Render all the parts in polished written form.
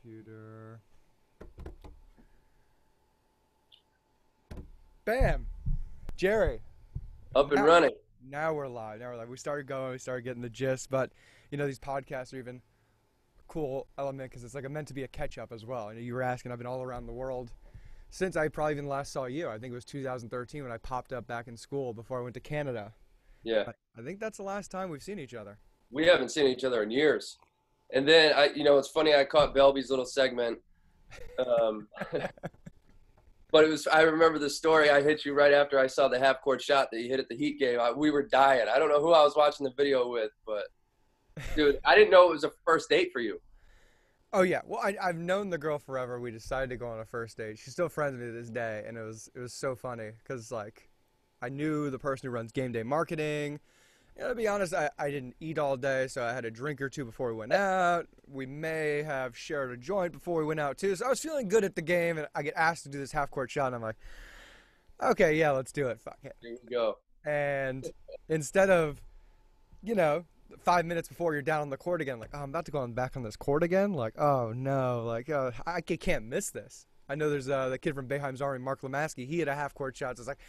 Computer. Bam! Gerry. Up and running. Now we're live. We started going. We started getting the gist. But, these podcasts are even a cool element because it's meant to be a catch-up as well. You were asking, I've been all around the world since I probably even last saw you. I think it was 2013 when I popped up back in school before I went to Canada. Yeah. I think that's the last time we've seen each other. We haven't seen each other in years. And then, it's funny, I caught Belby's little segment. But I remember the story. I hit you right after I saw the half-court shot that you hit at the Heat game. We were dying. I don't know who I was watching the video with, but, dude, I didn't know it was a first date for you. Oh, yeah. Well, I've known the girl forever. We decided to go on a first date. She's still friends with me to this day, and it was so funny because, I knew the person who runs game day marketing. To be honest, I didn't eat all day, so I had a drink or two before we went out. We may have shared a joint before we went out, too. So I was feeling good at the game, and I get asked to do this half-court shot, and I'm like, okay, yeah, let's do it. Fuck it. Here we go. And instead of, 5 minutes before you're down on the court again, I'm about to go back on this court again. Oh, no. I can't miss this. I know there's the kid from Boeheim's Army, Mark Lemaski. He had a half-court shot, so it's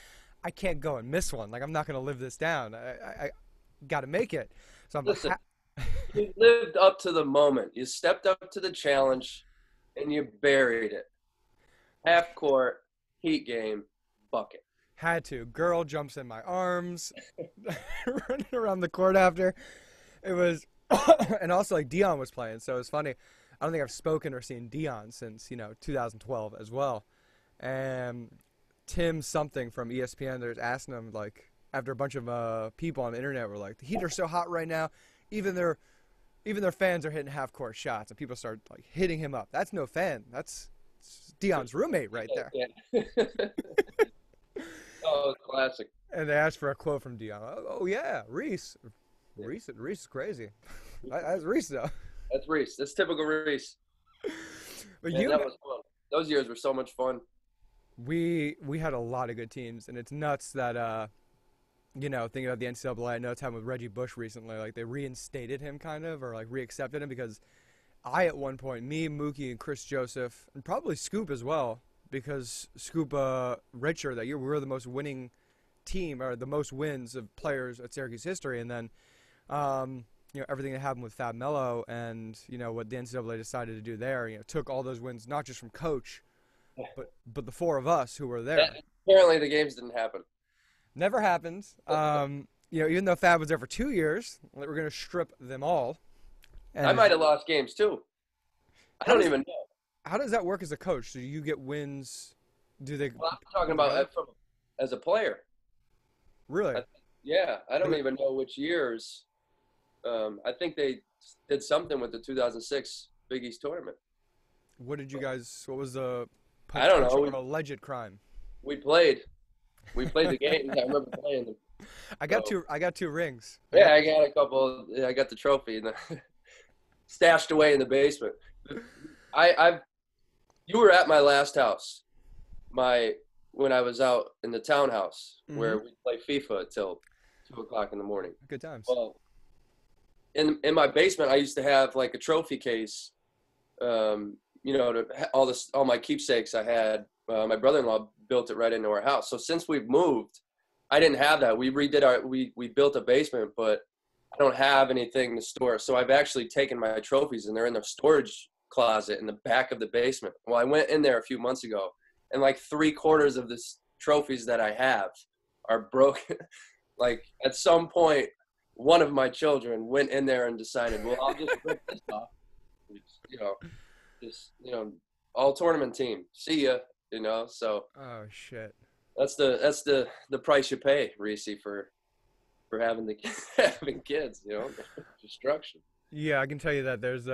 I can't go and miss one. I'm not going to live this down. I got to make it. So I'm Listen, you lived up to the moment. You stepped up to the challenge, and you buried it. Half court, Heat game, bucket. Had to. Girl jumps in my arms, running around the court after. It was, and also Dion was playing, so it was funny. I don't think I've spoken or seen Dion since 2012 as well. And Tim something from ESPN, they're asking him after a bunch of people on the internet were the Heat are so hot right now, even their fans are hitting half-court shots, and people start hitting him up. That's no fan. That's Dion's roommate right there. Yeah. Oh, classic. And they asked for a quote from Dion. Oh yeah, Reese. Reese is crazy. That's Reese though. That's Reese. That's typical Reese. But that was fun. Those years were so much fun. We had a lot of good teams, and it's nuts that thinking about the NCAA, I know it's happened with Reggie Bush recently. They reinstated him kind of, or reaccepted him because at one point, me, Mookie, and Chris Joseph, and probably Scoop as well, because Scoop redshirt that year, we were the most winning team, or the most wins of players at Syracuse history. And then, everything that happened with Fab Melo and, what the NCAA decided to do there, took all those wins, not just from coach, but the four of us who were there. Apparently the games didn't happen. Never happened. Even though Fab was there for 2 years, we're going to strip them all. And I might have lost games too. I don't even know. How does that work as a coach? Do you get wins? Do they? Well, I'm talking about as a player. Really? I don't even know which years. I think they did something with the 2006 Big East tournament. What was the I don't know. Alleged crime? We played the games. I remember playing them. I got two rings. Yeah, I got a couple. I got the trophy stashed away in the basement. You were at my last house, when I was out in the townhouse where we play FIFA till 2:00 in the morning. Good times. Well, in my basement, I used to have a trophy case. All my keepsakes I had. My brother-in-law built it right into our house. So since we've moved, I didn't have that. We we built a basement, but I don't have anything to store. So I've actually taken my trophies, and they're in the storage closet in the back of the basement. Well, I went in there a few months ago, and 3/4 of the trophies that I have are broken. At some point, one of my children went in there and decided, well, I'll just rip this off. All tournament team. See ya. So. Oh shit. That's the price you pay, Reese, for having kids. Destruction. Yeah, I can tell you that there's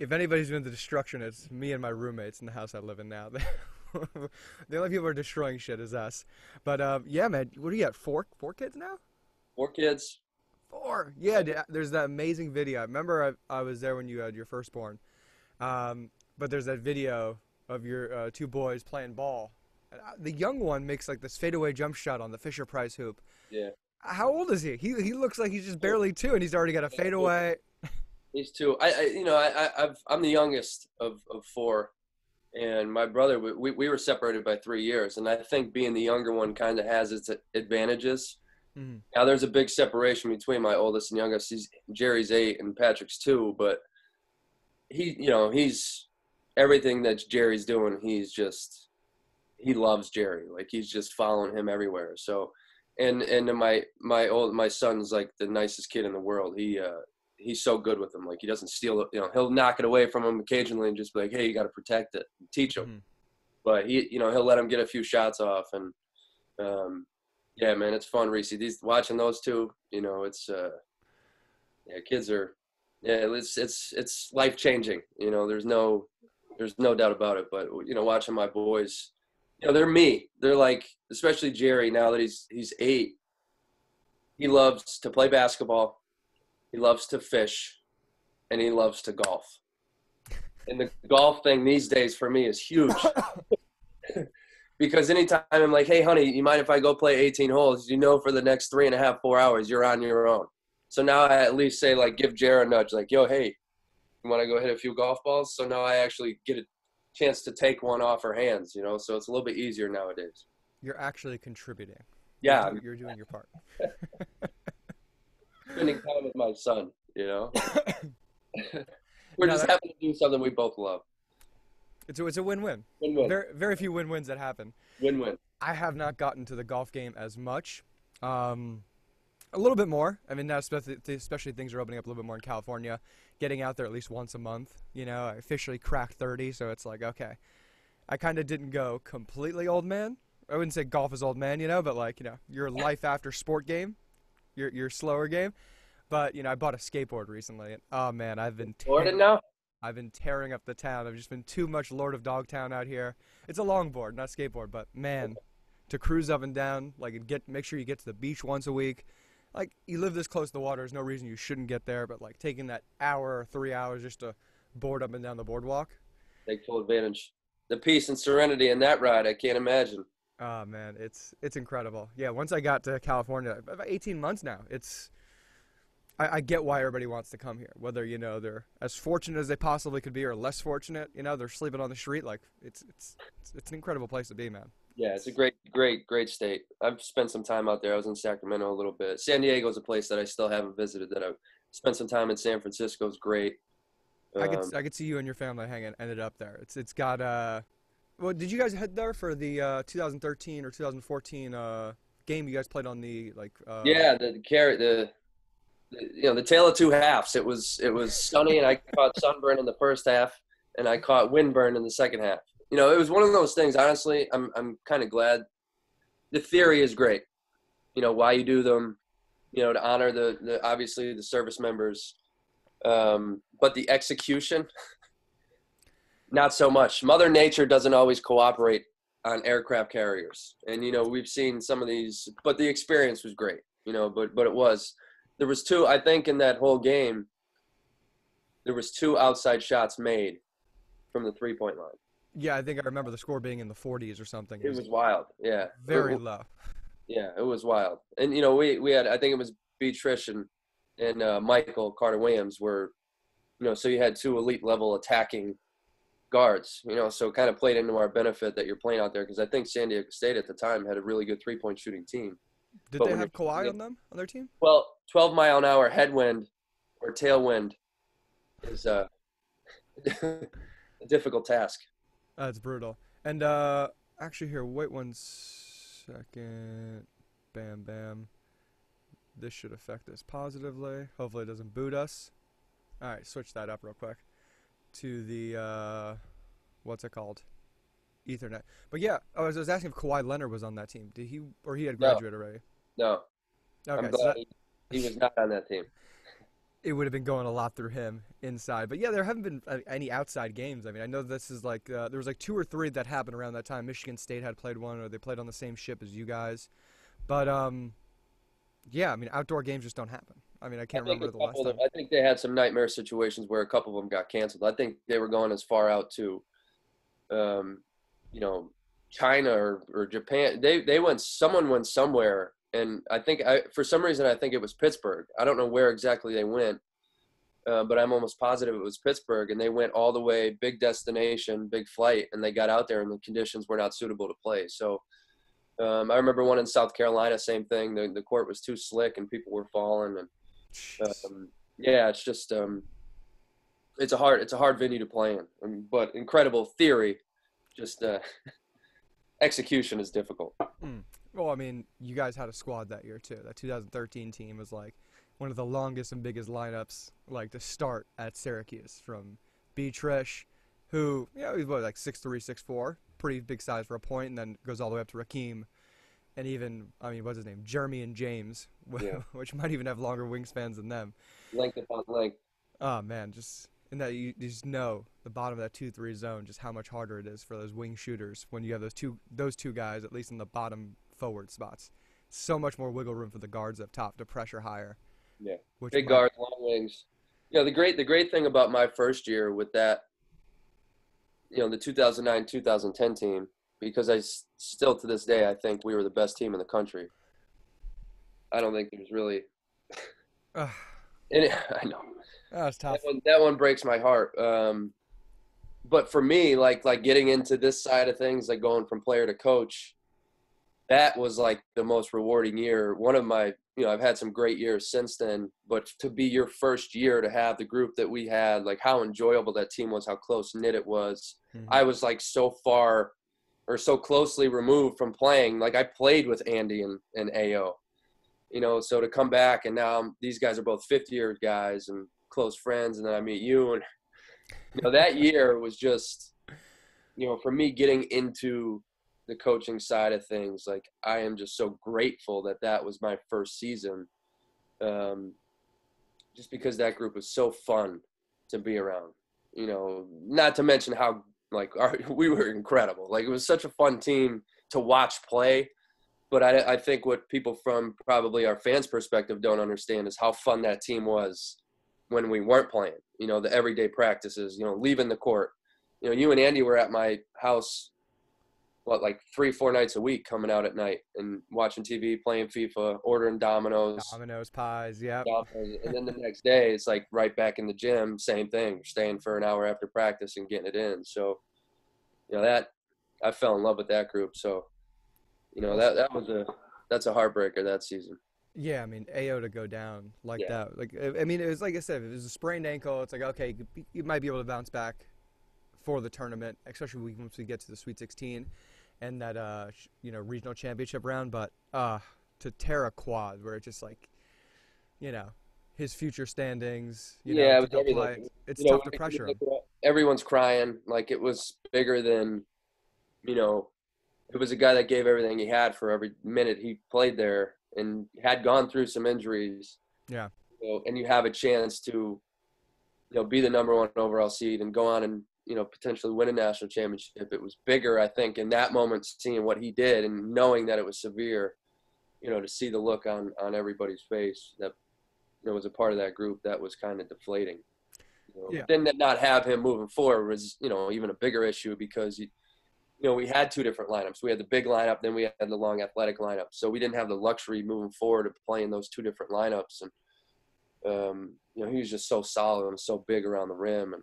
if anybody's doing the destruction, it's me and my roommates in the house I live in now. The only people who are destroying shit is us. But yeah, man, what do you got? Four kids now? 4 kids. 4. Yeah, there's that amazing video. I remember I was there when you had your firstborn. But there's that video of your 2 boys playing ball. The young one makes this fadeaway jump shot on the Fisher-Price hoop. Yeah. How old is he? He looks like he's just barely 2, and he's already got a fadeaway. He's two. I'm the youngest of four, and my brother, we were separated by 3 years, and I think being the younger one kind of has its advantages. Mhm. Now there's a big separation between my oldest and youngest. Jerry's 8 and Patrick's 2, but he's everything that Jerry's doing. He loves Jerry. Like, he's just following him everywhere. So, and my son's like the nicest kid in the world. He's so good with him. Like, he doesn't steal it. He'll knock it away from him occasionally and just be like, hey, you got to protect it and teach him. Mhm. But he'll let him get a few shots off. And, yeah, man, it's fun, Reese. Watching those two, it's, kids are, it's life-changing. There's no doubt about it. But, watching my boys, they're me. They're like, especially Jerry, now that he's 8, he loves to play basketball. He loves to fish, and he loves to golf. And the golf thing these days for me is huge. Because anytime I'm like, hey, honey, you mind if I go play 18 holes? For the next 3.5, 4 hours, you're on your own. So now I at least say, like, give Jared a nudge, like, yo, hey, you want to go hit a few golf balls? So now I actually get a chance to take one off her hands, so it's a little bit easier nowadays. You're actually contributing. Yeah. You're doing your part. Spending time with my son, We're just happy to do something we both love. It's a win-win. Win-win. Very, very few win-wins that happen. Win-win. I have not gotten to the golf game as much. A little bit more. I mean, now especially things are opening up a little bit more in California. Getting out there at least once a month. I officially cracked 30, so it's like, okay. I kind of didn't go completely old man. I wouldn't say golf is old man, but like, your life after sport game, your slower game. But, I bought a skateboard recently, and oh man, I've been tearing up the town. I've just been too much Lord of Dogtown out here. It's a longboard, not skateboard, but man, to cruise up and down, like, make sure you get to the beach once a week. Like, you live this close to the water, there's no reason you shouldn't get there, but like taking that hour or 3 hours just to board up and down the boardwalk. Take full advantage. The peace and serenity in that ride, I can't imagine. Oh man, it's incredible. Yeah, once I got to California, about 18 months now, I get why everybody wants to come here. Whether, they're as fortunate as they possibly could be or less fortunate, they're sleeping on the street. Like, it's an incredible place to be, man. Yeah, it's a great state. I've spent some time out there. I was in Sacramento a little bit. San Diego's a place that I still haven't visited. That I've spent some time in. San Francisco's great. I could see you and your family ended up there. It's got well, did you guys head there for the 2013 or 2014 game you guys played on the Yeah, the tale of two halves. It was sunny, and I caught sunburn in the first half, and I caught windburn in the second half. It was one of those things. Honestly, I'm kind of glad. The theory is great. Why you do them, to honor the obviously the service members, but the execution, not so much. Mother Nature doesn't always cooperate on aircraft carriers, and we've seen some of these, but the experience was great. But it was. There was two, I think, in that whole game, there was 2 outside shots made from the 3-point line. Yeah, I think I remember the score being in the 40s or something. It was wild, yeah. Very low. Yeah, it was wild. And, we had, I think it was B. Trish and Michael Carter-Williams were, so you had 2 elite-level attacking guards, so it kind of played into our benefit that you're playing out there, because I think San Diego State at the time had a really good 3-point shooting team. Did they have Kawhi on their team? Well, 12-mile-an-hour headwind or tailwind is a difficult task. That's brutal. And actually here, wait 1 second. Bam, bam. This should affect us positively. Hopefully it doesn't boot us. All right, switch that up real quick to the, what's it called? Ethernet. But yeah, I was asking if Kawhi Leonard was on that team. Did he, or he had graduated already? No. Okay, I'm glad he was not on that team. It would have been going a lot through him inside. But yeah, there haven't been any outside games. I mean, I know this is like, there was like 2 or 3 that happened around that time. Michigan State had played one, or they played on the same ship as you guys. But yeah, I mean, outdoor games just don't happen. I mean, I can't remember the last time. I think they had some nightmare situations where a couple of them got canceled. I think they were going as far out to, China or Japan. Someone went somewhere, and I think for some reason I think it was Pittsburgh. I don't know where exactly they went, but I'm almost positive it was Pittsburgh, and they went all the way, big destination, big flight, and they got out there and the conditions were not suitable to play. So I remember one in South Carolina, same thing. The court was too slick and people were falling, and yeah, it's just it's a hard venue to play in, but incredible theory. Just execution is difficult. Well, I mean, you guys had a squad that year too. That 2013 team was like one of the longest and biggest lineups like to start at Syracuse, from B. Trish, who he's like 6'3", 6'4", pretty big size for a point, and then goes all the way up to Rakeem, and even what's his name, Jeremy and James, which might even have longer wingspans than them. Length upon length. Oh man, just in that you just know the bottom of that 2-3 zone, just how much harder it is for those wing shooters when you have those two guys at least in the bottom forward spots. So much more wiggle room for the guards up top to pressure higher. Yeah, big guards, long wings. The great thing about my first year with that, the 2009-2010 team, because I still to this day I think we were the best team in the country. I don't think there's really. I know. That's tough. That one breaks my heart. But for me, like getting into this side of things, like going from player to coach, that was like the most rewarding year. One of my, I've had some great years since then, but to be your first year, to have the group that we had, like how enjoyable that team was, how close knit it was. Mm-hmm. I was like so far or so closely removed from playing. Like I played with Andy and AO, so to come back and now these guys are both 50-year guys and close friends. And then I meet you, and, that year was just, for me getting into the coaching side of things, like I am just so grateful that was my first season, just because that group was so fun to be around, not to mention how we were incredible. Like it was such a fun team to watch play, but I think what people from probably our fans' perspective don't understand is how fun that team was when we weren't playing, the everyday practices, leaving the court. You and Andy were at my house, like 3-4 nights a week, coming out at night and watching TV, playing FIFA, ordering Domino's, pies, yeah. And then the next day, it's like right back in the gym, same thing. We're staying for an hour after practice and getting it in. So, that I fell in love with that group. So, that's a heartbreaker that season. Yeah, AO to go down like that. Like, it was like I said, if it was a sprained ankle, it's like, okay, you might be able to bounce back for the tournament, especially once we get to the Sweet 16 and that, regional championship round. But to tear a quad where it's just like, his future standings, it's tough to pressure him. Everyone's crying. Like it was bigger than, it was a guy that gave everything he had for every minute he played there and had gone through some injuries. Yeah. And you have a chance to, be the number 1 overall seed and go on and, potentially win a national championship. It was bigger, I think, in that moment, seeing what he did and knowing that it was severe, to see the look on everybody's face that, was a part of that group, that was kind of deflating. But then to not have him moving forward was, even a bigger issue because, we had 2 different lineups. We had the big lineup, then we had the long athletic lineup. So we didn't have the luxury moving forward of playing those 2 different lineups. And, he was just so solid and so big around the rim. And,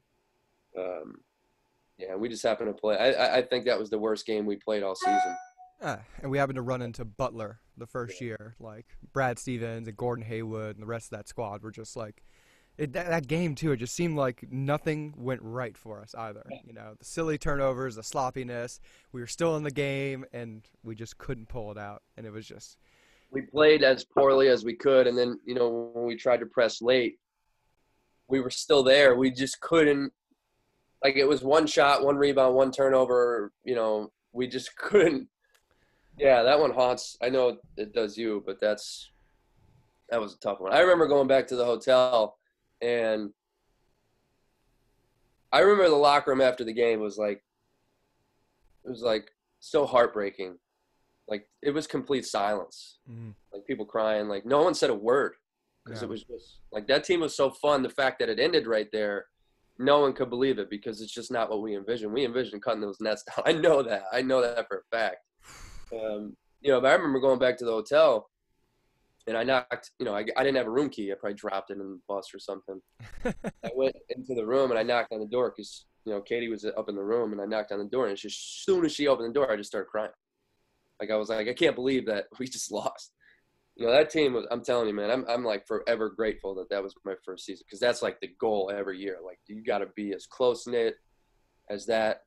we just happened to play. I think that was the worst game we played all season. And we happened to run into Butler the first year. Like Brad Stevens and Gordon Haywood and the rest of that squad were just like, that game too, it just seemed like nothing went right for us either. The silly turnovers, the sloppiness. We were still in the game, and we just couldn't pull it out. And it was just. We played as poorly as we could, and then, when we tried to press late, we were still there. We just couldn't. Like, it was 1 shot, 1 rebound, 1 turnover. We just couldn't. Yeah, that one haunts. I know it does you, but that was a tough one. I remember going back to the hotel. And I remember the locker room after the game was like so heartbreaking. Like it was complete silence. Mm-hmm. Like people crying, like no one said a word because it was just like that team was so fun. The fact that it ended right there, no one could believe it because it's just not what we envisioned. We envisioned cutting those nets down. I know that for a fact. But I remember going back to the hotel and I knocked, I didn't have a room key. I probably dropped it in the bus or something. I went into the room and I knocked on the door because, Katie was up in the room, and I knocked on the door, and as soon as she opened the door, I just started crying. Like, I was like, I can't believe that we just lost. That team was, I'm telling you, man, I'm like forever grateful that was my first season, because that's like the goal every year. Like, you got to be as close-knit as that.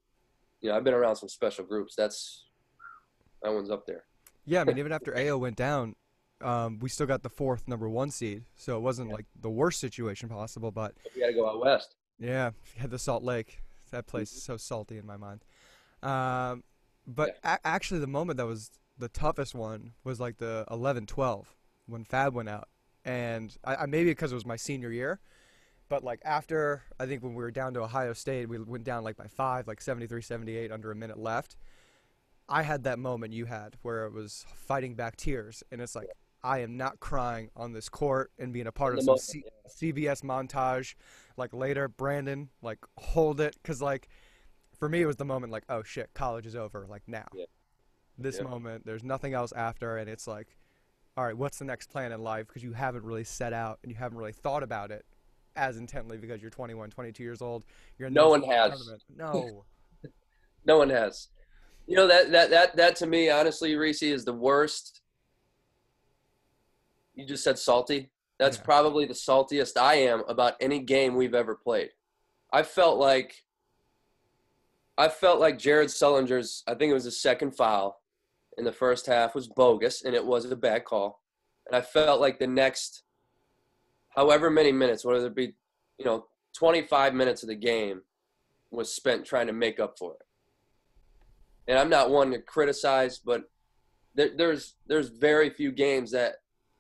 I've been around some special groups. That one's up there. Yeah, I mean, even after AO went down, we still got the fourth number 1 seed, so it wasn't like the worst situation possible. But we got to go out west. Yeah, we had the Salt Lake. That place is so salty in my mind. But actually, the moment that was the toughest one was like the 11-12 when Fab went out, and I maybe because it was my senior year, but like after, I think when we were down to Ohio State, we went down like by 5, like 73-78, under a minute left. I had that moment you had where it was fighting back tears, and it's like, I am not crying on this court and being a part of some CBS montage. Like later, Brandon, like, hold it. Because, like, for me, it was the moment, like, oh, shit, college is over. Like, now. Yeah. This moment, there's nothing else after. And it's like, all right, what's the next plan in life? Because you haven't really set out and you haven't really thought about it as intently because you're 21, 22 years old. You're in no one has. Tournament. No. No one has. That to me, honestly, Reese, is the worst. You just said salty. That's probably the saltiest I am about any game we've ever played. I felt like Jared Sullinger's, I think it was his second foul in the first half, was bogus, and it was a bad call. And I felt like the next however many minutes, whether it be, 25 minutes of the game, was spent trying to make up for it. And I'm not one to criticize, but there's very few games that,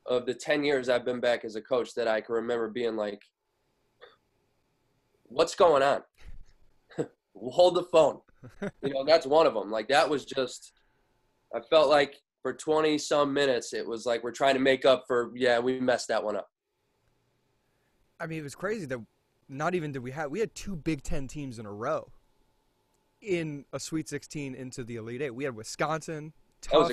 of the 10 years I've been back as a coach, that I can remember being like, what's going on? Hold the phone. That's one of them. Like, that was just, I felt like for 20 some minutes, it was like, we're trying to make up for, we messed that one up. I mean, it was crazy that not even did we had 2 Big Ten teams in a row in a Sweet 16 into the Elite Eight. We had Wisconsin. Tough.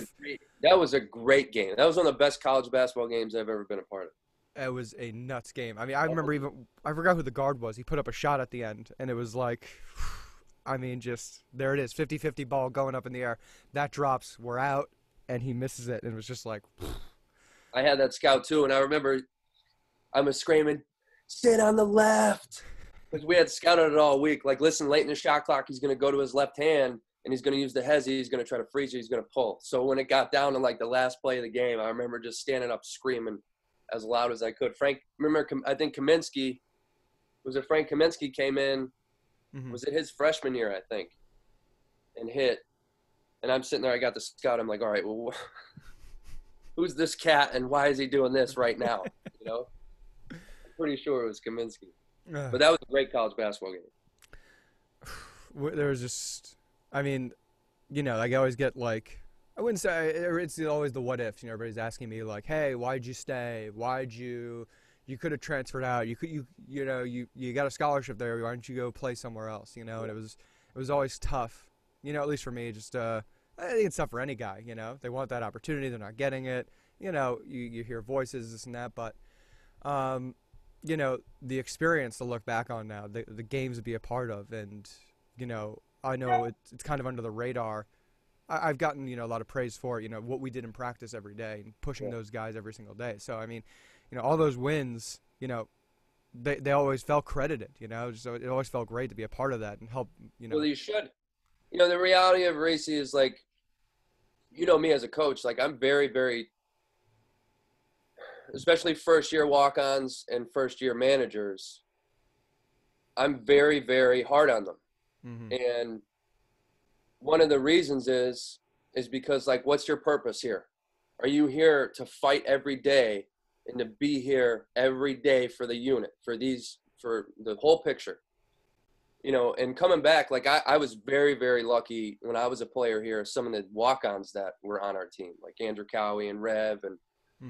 That was a great game. That was one of the best college basketball games I've ever been a part of. It was a nuts game. I mean, I remember I forgot who the guard was. He put up a shot at the end, and it was like, I mean, just, there it is, 50-50 ball going up in the air. That drops, we're out, and he misses it, and it was just like. I had that scout too, and I remember I was screaming, sit on the left, because we had scouted it all week. Like, listen, late in the shot clock, he's going to go to his left hand, and he's going to use the hezzy. He's going to try to freeze it. He's going to pull. So when it got down to, like, the last play of the game, I remember just standing up screaming as loud as I could. I think Kaminsky, Frank Kaminsky came in. Mm-hmm. Was it his freshman year, I think, and hit. And I'm sitting there. I got the scout. I'm like, all right, well, who's this cat, and why is he doing this right now? I'm pretty sure it was Kaminsky. But that was a great college basketball game. There was just, I mean, like, I always get, like, I wouldn't say it's always the what ifs. Everybody's asking me, like, hey, why'd you stay? You could have transferred out. You got a scholarship there. Why don't you go play somewhere else? And it was always tough. At least for me, just I think it's tough for any guy. They want that opportunity, they're not getting it. You hear voices, this and that, but the experience to look back on now, the games to be a part of, and I know it's kind of under the radar. I've gotten a lot of praise for it. What we did in practice every day and pushing those guys every single day. So I mean, all those wins, they always felt credited. So it always felt great to be a part of that and help. Well, you should. The reality of Reese is, like, me as a coach, like, I'm very, very, especially first-year walk-ons and first-year managers, I'm very, very hard on them. Mm-hmm. And one of the reasons is because, like, what's your purpose here? Are you here to fight every day and to be here every day for the unit, for the whole picture? And coming back, like, I was very, very lucky when I was a player here, some of the walk-ons that were on our team, like Andrew Cowie and Rev and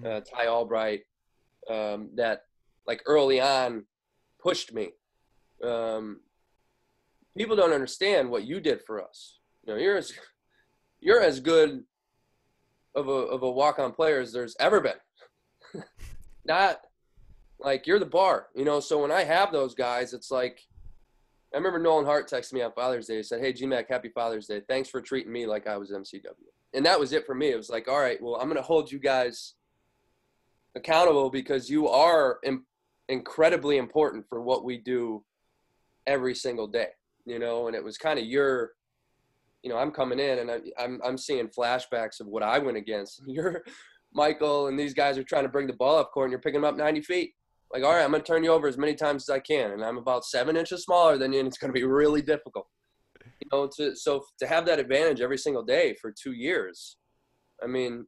Ty Albright, that, like, early on pushed me. People don't understand what you did for us. You're as good of a walk-on player as there's ever been. Not like you're the bar, So when I have those guys, it's like, I remember Nolan Hart texted me on Father's Day. He said, "Hey, GMAC, happy Father's Day. Thanks for treating me like I was MCW." And that was it for me. It was like, all right, well, I'm going to hold you guys accountable because you are incredibly important for what we do every single day, And it was kind of I'm coming in and I'm seeing flashbacks of what I went against. You're Michael and these guys are trying to bring the ball up court and you're picking them up 90 feet. Like, all right, I'm going to turn you over as many times as I can. And I'm about 7 inches smaller than you, and it's going to be really difficult. So to have that advantage every single day for 2 years, I mean,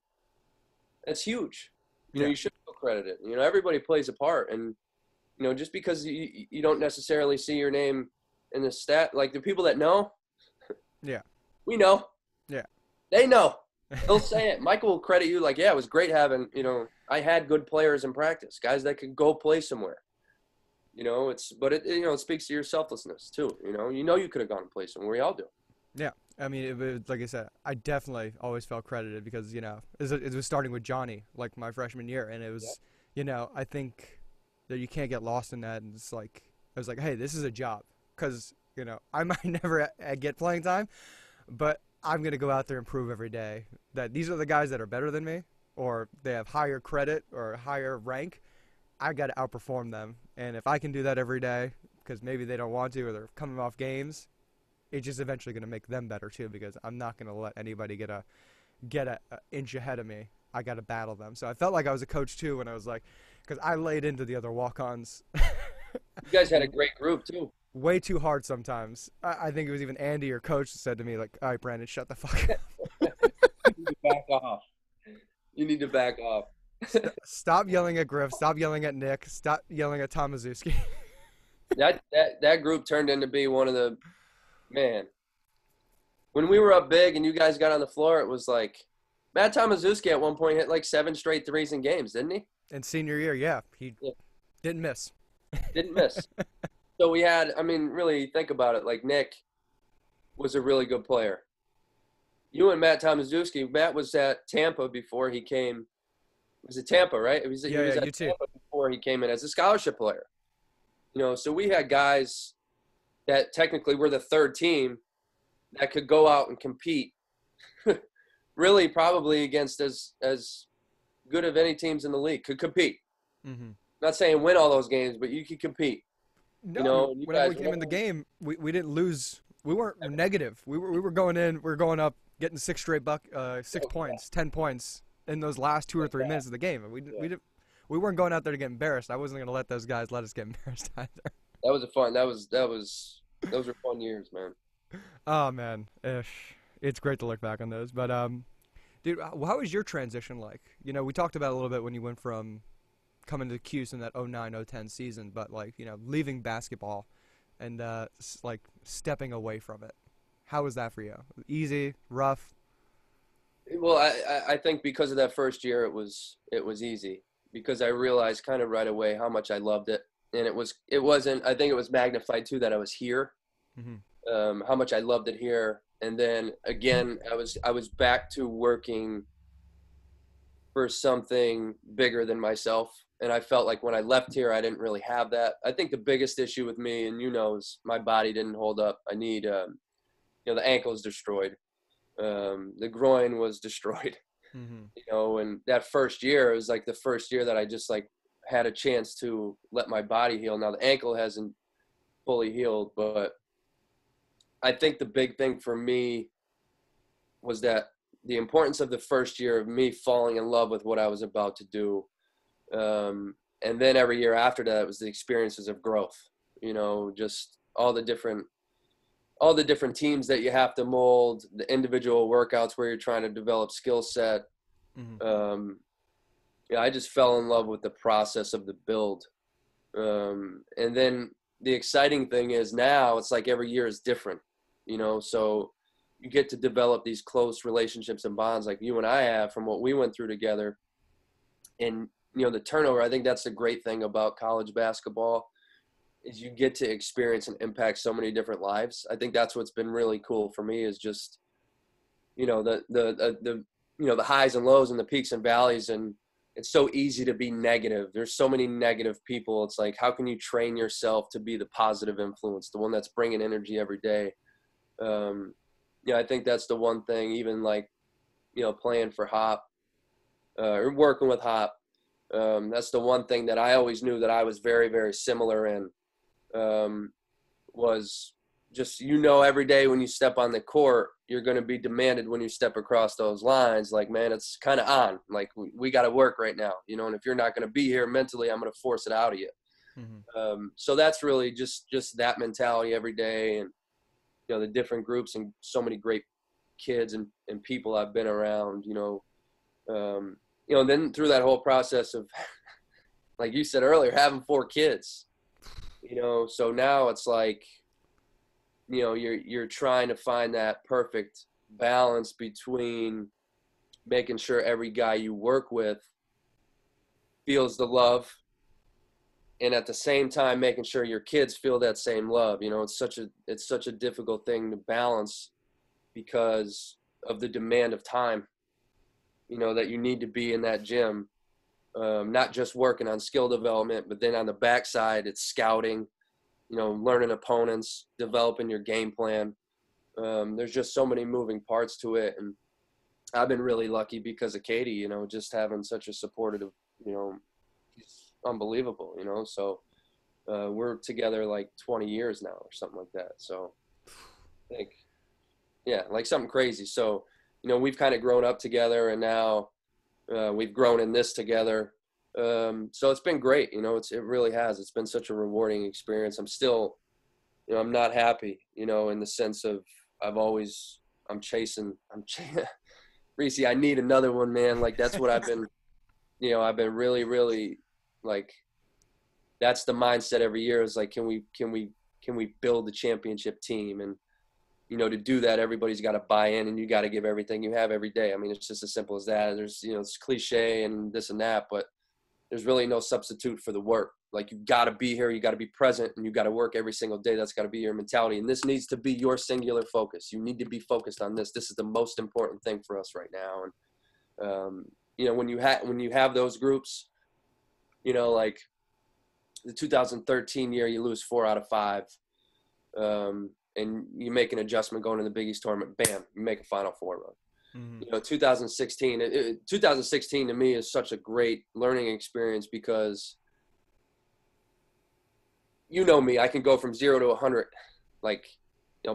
that's huge. You should feel credited. Everybody plays a part. And, just because you don't necessarily see your name in the stat, like the people that know, we know. Yeah. They know. They'll say it. Michael will credit you like, yeah, it was great having, I had good players in practice, guys that could go play somewhere. It speaks to your selflessness too. You could have gone and played somewhere. We all do. Yeah. I mean, it was, like I said, I definitely always felt credited because, it was starting with Johnny, like my freshman year. And it was, I think that you can't get lost in that. And it's like, I was like, hey, this is a job because, I might never get playing time, but I'm going to go out there and prove every day that these are the guys that are better than me or they have higher credit or higher rank. I got to outperform them. And if I can do that every day because maybe they don't want to or they're coming off games, it's just eventually going to make them better too because I'm not going to let anybody get a inch ahead of me. I got to battle them. So I felt like I was a coach too when I was like, because I laid into the other walk-ons. You guys had a great group too. Way too hard sometimes. I think it was even Andy, your coach, that said to me, like, all right, Brandon, shut the fuck up. You need to back off. You need to back off. Stop yelling at Griff. Stop yelling at Nick. Stop yelling at Tomaszewski. That group turned into be one of the, man. When we were up big and you guys got on the floor, it was like, Matt Tomaszewski at one point hit like 7 straight threes in games, didn't he? In senior year, yeah. He didn't miss. Didn't miss. So we had, really think about it, like Nick was a really good player. You and Matt Tomaszewski, Matt was at Tampa before he came. Was it Tampa, right? He was at Tampa before he came in as a scholarship player. So we had guys that technically were the third team that could go out and compete really probably against as good of any teams in the league, could compete. Mm-hmm. Not saying win all those games, but you could compete. No, whenever we came in the game, we didn't lose. We weren't negative. We were going in. We were going up, getting 6 straight 6 points, 10 points in those last 2 or 3 minutes of the game. We weren't going out there to get embarrassed. I wasn't going to let those guys let us get embarrassed either. That was those were fun years, man. Oh man, it's great to look back on those. But dude, how was your transition like? We talked about it a little bit when you went from coming to Cuse in that 09-010 season, but leaving basketball and stepping away from it. How was that for you? Easy, rough? Well, I think because of that first year, it was easy because I realized kind of right away how much I loved it, and it wasn't. I think it was magnified too that I was here, how much I loved it here, and then again I was back to working for something bigger than myself. And I felt like when I left here, I didn't really have that. I think the biggest issue with me, and is my body didn't hold up. I need, the ankle is destroyed. The groin was destroyed, and that first year, it was like the first year that I just had a chance to let my body heal. Now the ankle hasn't fully healed, but I think the big thing for me was that the importance of the first year of me falling in love with what I was about to do. And then every year after that was the experiences of growth, just all the different teams that you have to mold, the individual workouts where you're trying to develop skill set. I just fell in love with the process of the build. And then the exciting thing is now it's like every year is different, so you get to develop these close relationships and bonds like you and I have from what we went through together. And, the turnover, I think that's the great thing about college basketball is you get to experience and impact so many different lives. I think that's what's been really cool for me is just, the highs and lows and the peaks and valleys and it's so easy to be negative. There's so many negative people. It's like, how can you train yourself to be the positive influence, the one that's bringing energy every day? Yeah, I think that's the one thing, even like, playing for Hop, or working with Hop. That's the one thing that I always knew that I was very, very similar in, was just, every day when you step on the court, you're going to be demanded when you step across those lines. Like, man, it's kind of on. Like, we got to work right now, and if you're not going to be here mentally, I'm going to force it out of you. Mm-hmm. So that's really just that mentality every day. And, the different groups and so many great kids and people I've been around, and then through that whole process of, like you said earlier, having 4 kids, so now it's like, you're trying to find that perfect balance between making sure every guy you work with feels the love, and at the same time making sure your kids feel that same love. It's such a difficult thing to balance because of the demand of time, that you need to be in that gym, not just working on skill development, but then on the backside, it's scouting, learning opponents, developing your game plan. There's just so many moving parts to it. And I've been really lucky because of Katie, just having such a supportive, he's unbelievable, so we're together like 20 years now or something like that. So I think, yeah, like something crazy. So, we've kind of grown up together, and now we've grown in this together. So it's been great. It really has. It's been such a rewarding experience. I'm still, I'm not happy, in the sense of I'm chasing Reese, I need another one, man. Like, that's what I've been, I've been really, really, like, that's the mindset every year is like, can we build the championship team? And, to do that, everybody's got to buy in, and you got to give everything you have every day. I mean, it's just as simple as that. There's, it's cliche and this and that, but there's really no substitute for the work. Like, you got to be here, you got to be present, and you got to work every single day. That's got to be your mentality. And this needs to be your singular focus. You need to be focused on this. This is the most important thing for us right now. And, when you have those groups, like the 2013 year, you lose 4 out of 5. And you make an adjustment going to the Big East tournament, bam, you make a Final Four run. Mm-hmm. 2016 to me is such a great learning experience because, me, I can go from 0 to 100, like,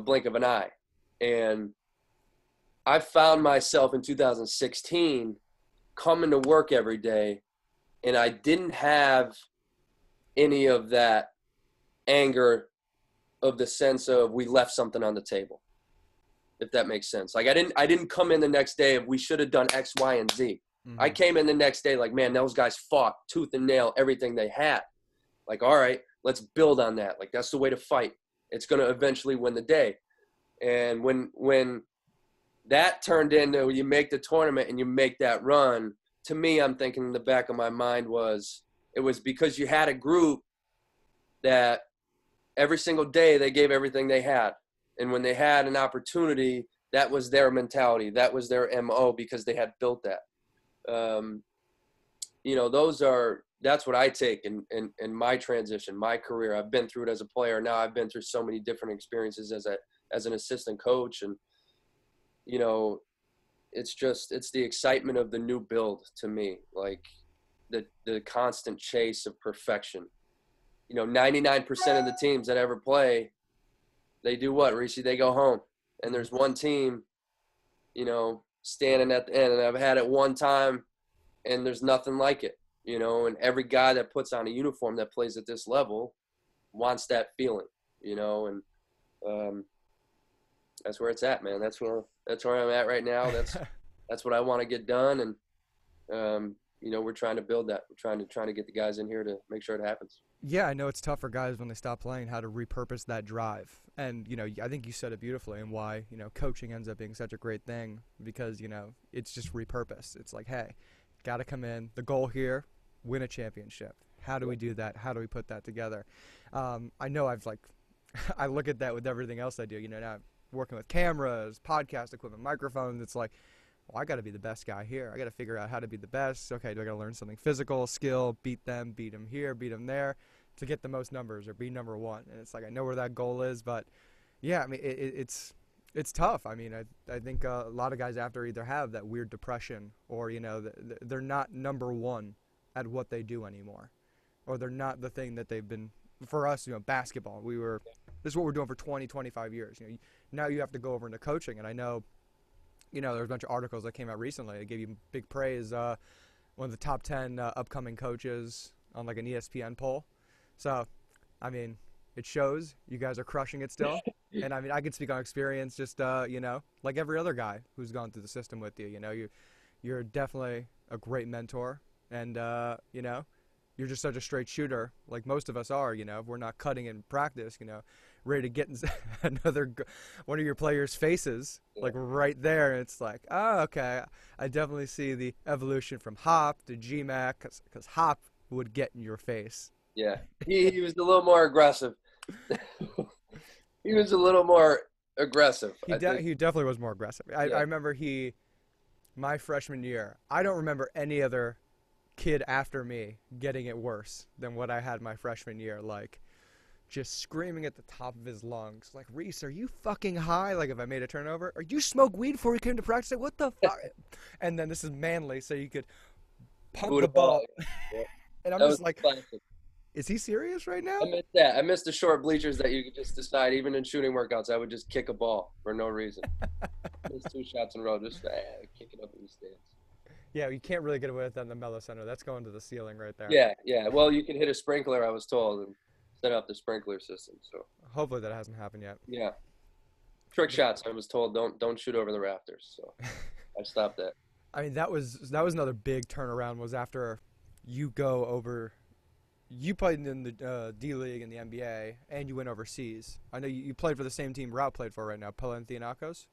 blink of an eye. And I found myself in 2016 coming to work every day, and I didn't have any of that anger of the sense of we left something on the table, if that makes sense. Like, I didn't come in the next day of we should have done X, Y, and Z. Mm-hmm. I came in the next day like, man, those guys fought tooth and nail, everything they had. Like, all right, let's build on that. Like, that's the way to fight. It's going to eventually win the day. And when that turned into you make the tournament and you make that run, to me, I'm thinking in the back of my mind it was because you had a group that every single day they gave everything they had. And when they had an opportunity, that was their mentality. That was their MO because they had built that. That's what I take in my transition, my career. I've been through it as a player. Now I've been through so many different experiences as an assistant coach. And, it's the excitement of the new build to me, like the constant chase of perfection. 99% of the teams that ever play, they do what, Rishi? They go home. And there's one team, standing at the end. And I've had it one time, and there's nothing like it, and every guy that puts on a uniform that plays at this level wants that feeling, and that's where it's at, man. That's where I'm at right now. That's what I want to get done. And, we're trying to build that. We're trying to get the guys in here to make sure it happens. Yeah, I know it's tough for guys when they stop playing how to repurpose that drive. And, I think you said it beautifully, and why, coaching ends up being such a great thing because, it's just repurpose. It's like, hey, got to come in. The goal here, win a championship. How do we do that? How do we put that together? I know I look at that with everything else I do. Now I'm working with cameras, podcast equipment, microphones. It's like, well, I got to be the best guy here. I got to figure out how to be the best. Okay, do I got to learn something physical, skill, beat them here, beat them there to get the most numbers or be number one? And it's like, I know where that goal is, but yeah, I mean, it's tough. I mean, I think a lot of guys after either have that weird depression or, you know, they're not number one at what they do anymore, or they're not the thing that they've been. For us, you know, basketball, this is what we're doing for 20, 25 years. You know, now you have to go over into coaching, and I know, you know, there's a bunch of articles that came out recently that gave you big praise. One of the top 10 upcoming coaches on like an ESPN poll. So, I mean, it shows you guys are crushing it still. And I mean, I can speak on experience, just you know, like every other guy who's gone through the system with you. You know, you're definitely a great mentor, and you know, you're just such a straight shooter, like most of us are. You know, if we're not cutting in practice, you know, ready to get in another one of your players' faces, like right there. And it's like, oh, okay, I definitely see the evolution from Hop to GMAC, because Hop would get in your face. Yeah, he was a little more aggressive. He was a little more aggressive. He definitely was more aggressive. I remember my freshman year, I don't remember any other kid after me getting it worse than what I had my freshman year. Like, just screaming at the top of his lungs, like, Reese, are you fucking high? Like, if I made a turnover, or you smoke weed before you came to practice? Like, what the fuck? And then this is Manly, so you could pump the ball. Yeah. And I'm just like, classic. Is he serious right now? I missed that. I missed the short bleachers that you could just decide, even in shooting workouts, I would just kick a ball for no reason. Just 2 shots in a row, just kick it up in the stands. Yeah, you can't really get away with that in the Mello Center. That's going to the ceiling right there. Yeah. Well, you can hit a sprinkler, I was told, and set up the sprinkler system. So hopefully that hasn't happened yet. Yeah. Trick shots, I was told, don't shoot over the rafters. So I stopped that. I mean, that was another big turnaround, was after you go over. You played in the D League and the NBA, and you went overseas. I know you played for the same team Route played for right now, Panathinaikos?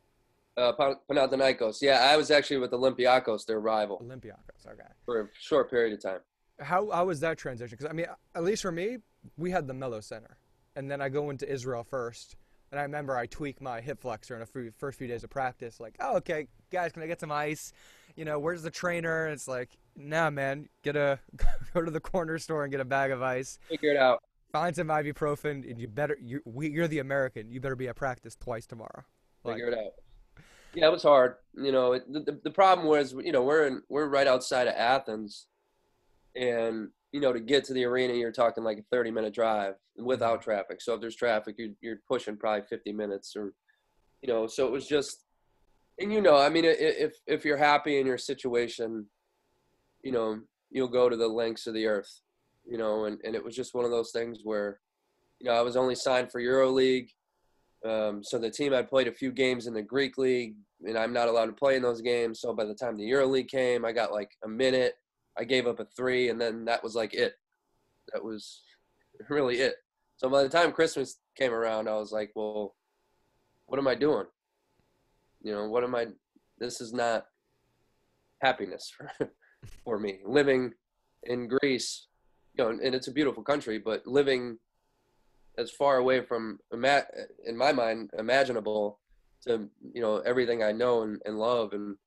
Panathinaikos. Yeah, I was actually with Olympiacos, their rival. Olympiacos, okay. For a short period of time. How was that transition? Because, I mean, at least for me, we had the Mello Center. And then I go into Israel first, and I remember I tweak my hip flexor in the first few days of practice. Like, oh, okay, guys, can I get some ice? You know, where's the trainer? And it's like, nah, man, go to the corner store and get a bag of ice. Figure it out. Find some ibuprofen, and you're the American. You better be at practice twice tomorrow. Figure it out. Yeah, it was hard. You know, the problem was, you know, we're right outside of Athens, and you know, to get to the arena, you're talking like a 30-minute drive without traffic. So if there's traffic, you're pushing probably 50 minutes, or, you know. So it was just, and you know, I mean, if you're happy in your situation, you know, you'll go to the lengths of the earth, you know, and it was just one of those things where, you know, I was only signed for EuroLeague. So the team had played a few games in the Greek league, and I'm not allowed to play in those games. So by the time the EuroLeague came, I got like a minute. I gave up a 3, and then that was like it. That was really it. So by the time Christmas came around, I was like, well, what am I doing? You know, this is not happiness for me. Living in Greece, you know, and it's a beautiful country, but living as far away from, in my mind, imaginable to, you know, everything I know and love, and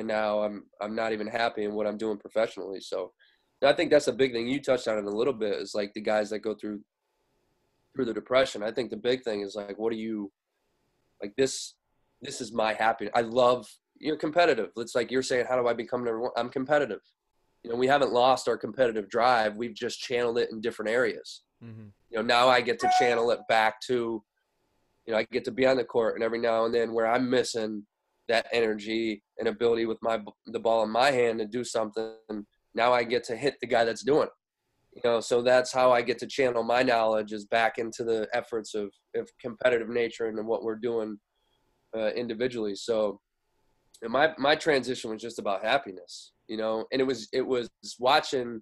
now I'm not even happy in what I'm doing professionally. So I think that's a big thing. You touched on it a little bit, is like the guys that go through the depression. I think the big thing is like, what do you, like, this is my happiness. I love, you're competitive. It's like you're saying, how do I become number one? I'm competitive. You know, we haven't lost our competitive drive. We've just channeled it in different areas. Mm-hmm. You know, now I get to channel it back to, you know, I get to be on the court, and every now and then where I'm missing that energy and ability with the ball in my hand to do something, now I get to hit the guy that's doing it. You know, so that's how I get to channel my knowledge, is back into the efforts of competitive nature and what we're doing individually. So, and my transition was just about happiness, you know, and it was watching.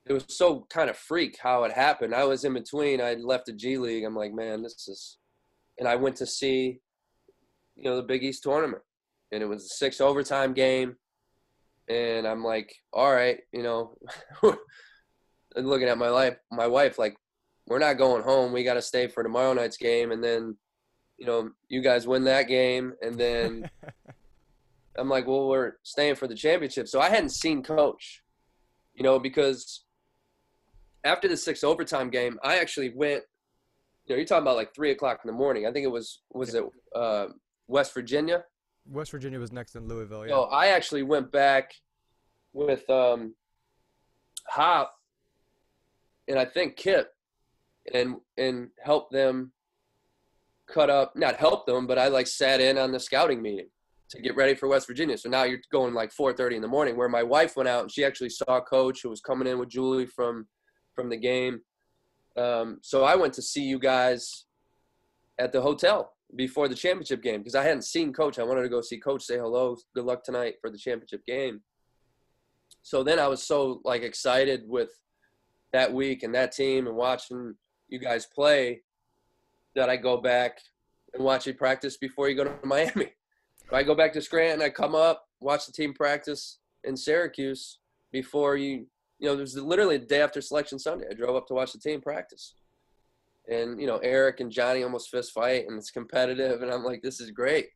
It was so kind of freak how it happened. I was in between. I left the G League. I'm like, man, and I went to see, you know, the Big East tournament, and it was a 6 overtime game. And I'm like, all right, you know, and looking at my wife, like, we're not going home. We got to stay for tomorrow night's game. And then, you know, you guys win that game. And then I'm like, well, we're staying for the championship. So I hadn't seen Coach, you know, because after the 6 overtime game, I actually went, you know, you're talking about like 3 o'clock in the morning. I think it was it West Virginia? West Virginia was next in Louisville, yeah. So I actually went back with Hop and I think Kip and helped them not help them, but I like sat in on the scouting meeting to get ready for West Virginia. So now you're going like 4:30 in the morning, where my wife went out and she actually saw Coach, who was coming in with Julie from the game. So I went to see you guys at the hotel before the championship game because I hadn't seen Coach. I wanted to go see Coach, say hello, good luck tonight for the championship game. So then I was so like excited with that week and that team and watching you guys play that I go back and watch you practice before you go to Miami. I go back to Scranton, I come up, watch the team practice in Syracuse before you know, it was literally the day after Selection Sunday. I drove up to watch the team practice. And, you know, Eric and Johnny almost fist fight, and it's competitive, and I'm like, this is great.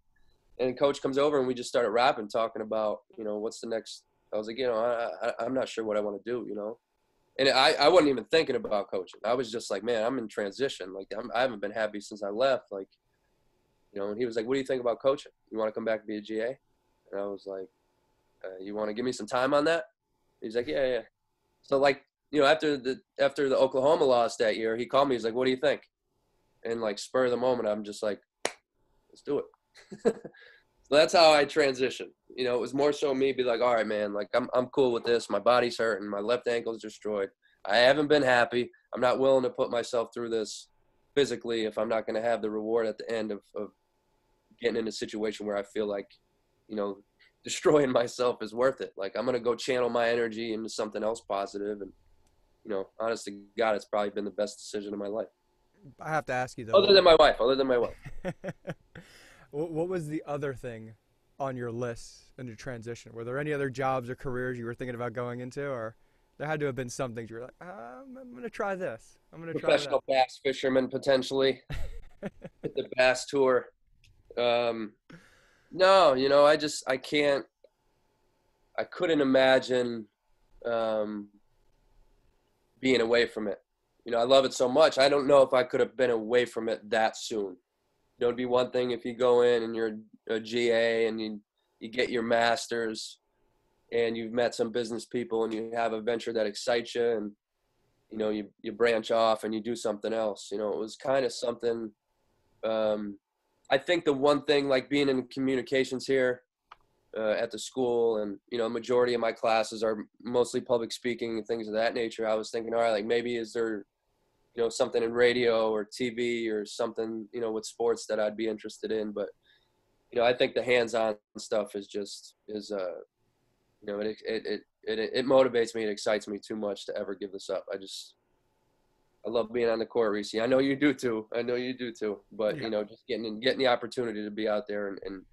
And Coach comes over, and we just started rapping, talking about, you know, what's the next – I was like, you know, I'm not sure what I want to do, you know. And I wasn't even thinking about coaching. I was just like, man, I'm in transition. Like, I haven't been happy since I left. Like, you know, and he was like, what do you think about coaching? You want to come back and be a GA? And I was like, you want to give me some time on that? He's like, yeah. So, like, you know, after the Oklahoma loss that year, he called me. He's like, what do you think? And, like, spur of the moment, I'm just like, let's do it. So that's how I transitioned. You know, it was more so me be like, all right, man, like, I'm cool with this. My body's hurting. My left ankle's destroyed. I haven't been happy. I'm not willing to put myself through this physically if I'm not going to have the reward at the end of getting in a situation where I feel like, you know, destroying myself is worth it. Like, I'm going to go channel my energy into something else positive. And, you know, honest to God, it's probably been the best decision of my life. I have to ask you, though. Other than my wife. What was the other thing on your list in your transition? Were there any other jobs or careers you were thinking about going into, or there had to have been some things you were like, I'm going to try this. I'm going to try that. Professional bass fisherman, potentially. Hit the bass tour. No, you know, I couldn't imagine being away from it. You know, I love it so much. I don't know if I could have been away from it that soon. You know, it'd be one thing if you go in and you're a GA and you get your master's and you've met some business people and you have a venture that excites you and, you know, you branch off and you do something else. You know, it was kind of something I think the one thing, like being in communications here at the school and, you know, majority of my classes are mostly public speaking and things of that nature. I was thinking, all right, like maybe is there, you know, something in radio or TV or something, you know, with sports that I'd be interested in. But, you know, I think the hands-on stuff is you know, it motivates me. It excites me too much to ever give this up. I love being on the court, Reese. I know you do too. But, yeah. You know, just getting the opportunity to be out there and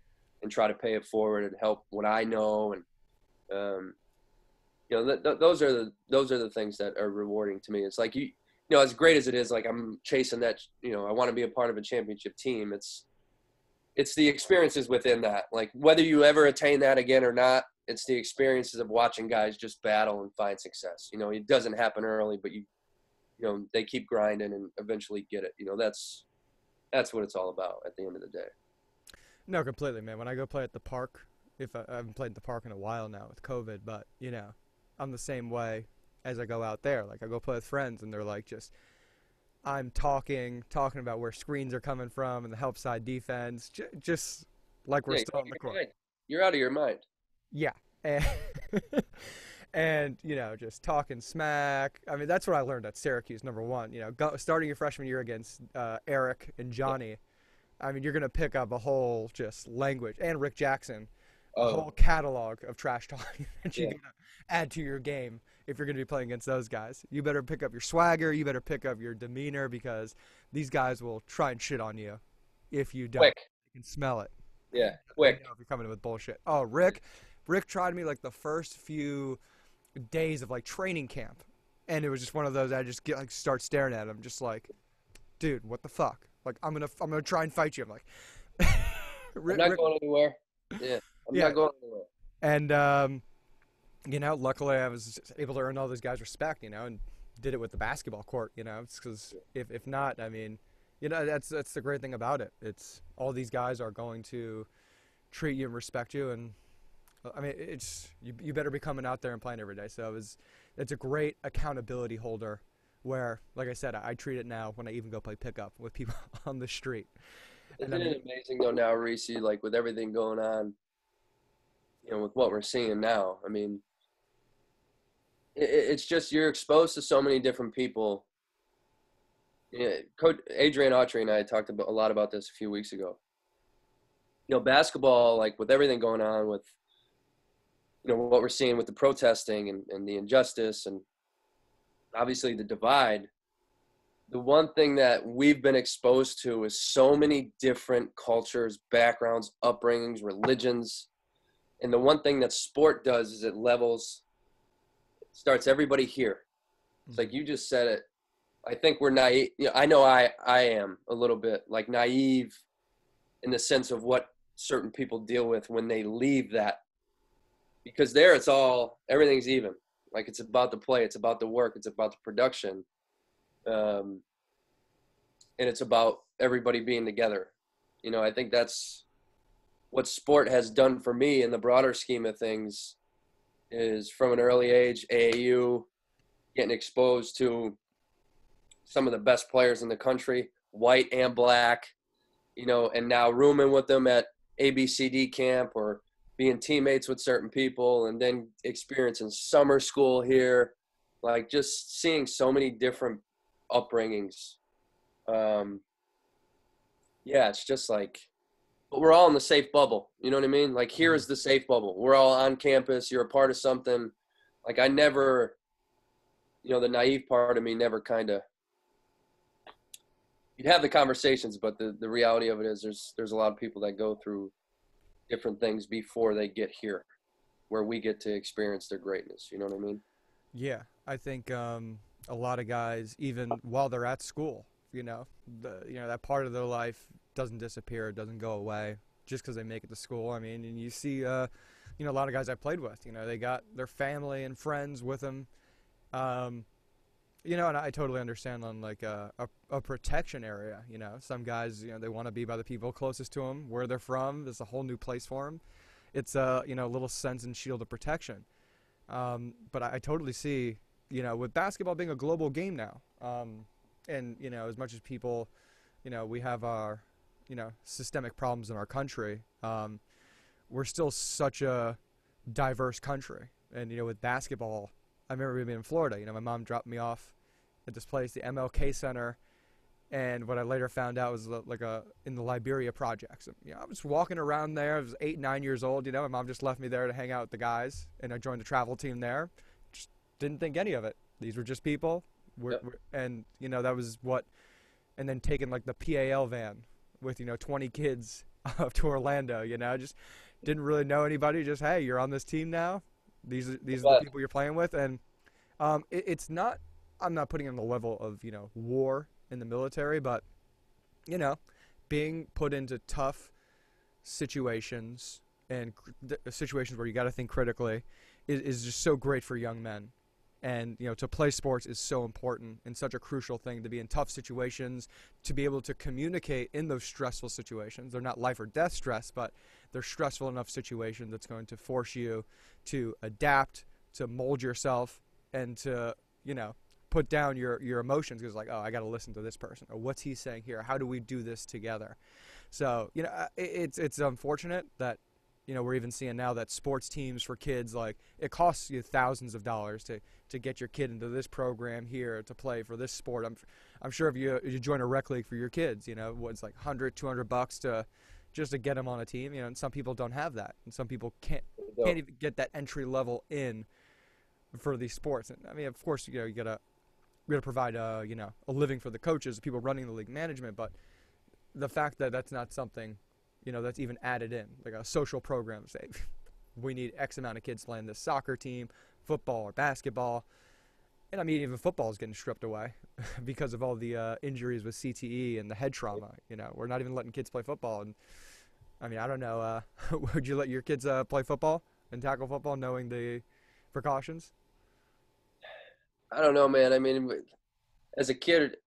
try to pay it forward and help what I know. And, you know, those are the things that are rewarding to me. It's like, you know, as great as it is, like I'm chasing that, you know, I want to be a part of a championship team. It's the experiences within that. Like whether you ever attain that again or not, it's the experiences of watching guys just battle and find success. You know, it doesn't happen early, but you know, they keep grinding and eventually get it. You know, that's what it's all about at the end of the day. No, completely, man. When I go play at the park, I haven't played at the park in a while now with COVID, but, you know, I'm the same way as I go out there. Like, I go play with friends, and they're like I'm talking about where screens are coming from and the help side defense, just like we're still on the court. You're out of your mind. Yeah. And, you know, just talking smack. I mean, that's what I learned at Syracuse, number one. You know, starting your freshman year against Eric and Johnny, I mean, you're going to pick up a whole just language, and Rick Jackson, a whole catalog of trash talking that you're going to add to your game if you're going to be playing against those guys. You better pick up your swagger. You better pick up your demeanor because these guys will try and shit on you if you don't. Quick. You can smell it. Yeah, quick. You know if you're coming in with bullshit. Oh, Rick tried me like the first few days of like training camp, and it was just one of those I just get like start staring at him just like, dude, what the fuck? Like I'm gonna try and fight you. I'm like, I'm not going anywhere. Yeah, I'm Yeah, not going anywhere. and luckily I was able to earn all those guys' respect, and did it with the basketball court, it's because if not, I mean, that's the great thing about it. It's all these guys are going to treat you and respect you, and I mean, it's you better be coming out there and playing every day. So it's a great accountability holder where, like I said, I treat it now when I even go play pickup with people on the street. And I Isn't mean, it amazing though now, Reese, like with everything going on, with what we're seeing now? I mean, it's just you're exposed to so many different people. Yeah, Coach Adrian Autry and I talked a lot about this a few weeks ago. Basketball, like with everything going on with, what we're seeing with the protesting and the injustice and obviously the divide, the one thing that we've been exposed to is so many different cultures, backgrounds, upbringings, religions. And the one thing that sport does is it starts everybody here. It's like you just said it. I think we're naive. I know I am a little bit like naive in the sense of what certain people deal with when they leave that. Because there everything's even. Like it's about the play, it's about the work, it's about the production. And it's about everybody being together. I think that's what sport has done for me in the broader scheme of things is from an early age, AAU, getting exposed to some of the best players in the country, white and black, and now rooming with them at ABCD camp or being teammates with certain people and then experiencing summer school here, like just seeing so many different upbringings. Yeah, it's just like, but we're all in the safe bubble. You know what I mean? Like here is the safe bubble. We're all on campus. You're a part of something. Like I never, the naive part of me never kind of, you'd have the conversations, but the reality of it is there's a lot of people that go through different things before they get here where we get to experience their greatness. You know what I mean? yeah, I think a lot of guys, even while they're at school, that part of their life doesn't disappear, doesn't go away just because they make it to school. I mean, and you see, a lot of guys I played with, they got their family and friends with them. And I totally understand on like a protection area. Some guys, they want to be by the people closest to them, where they're from. There's a whole new place for them. It's a little sense and shield of protection. But I totally see, with basketball being a global game now, and as much as people, we have our, systemic problems in our country, we're still such a diverse country. And with basketball, I remember being in Florida. My mom dropped me off at this place, the MLK Center, and what I later found out was in the Liberia projects. I was walking around there. I was 8, 9 years old. My mom just left me there to hang out with the guys, and I joined the travel team there. Just didn't think any of it. These were just people, and that was what. And then taking like the PAL van with 20 kids up to Orlando. Just didn't really know anybody. Just hey, you're on this team now. These are the people you're playing with, and it's not. I'm not putting it on the level of war in the military, but being put into tough situations and situations where you got to think critically is just so great for young men. And to play sports is so important and such a crucial thing, to be in tough situations, to be able to communicate in those stressful situations. They're not life or death stress, but they're stressful enough situations that's going to force you to adapt, to mold yourself, and to put down your emotions, because like, oh, I got to listen to this person, or what's he saying here? How do we do this together? So it's unfortunate that we're even seeing now that sports teams for kids, like it costs you thousands of dollars to get your kid into this program here to play for this sport. I'm sure if you join a rec league for your kids, what's like $100-$200 to just to get them on a team. And some people don't have that, and some people can't even get that entry level in for these sports. And I mean, of course, you gotta provide a living for the coaches, the people running the league management, but the fact that that's not something that's even added in, like a social program, say we need X amount of kids playing this soccer team, football or basketball. And I mean, even football is getting stripped away because of all the injuries with CTE and the head trauma. We're not even letting kids play football, and I mean, I don't know. Would you let your kids play football and tackle football, knowing the precautions? I don't know, man. I mean, as a kid,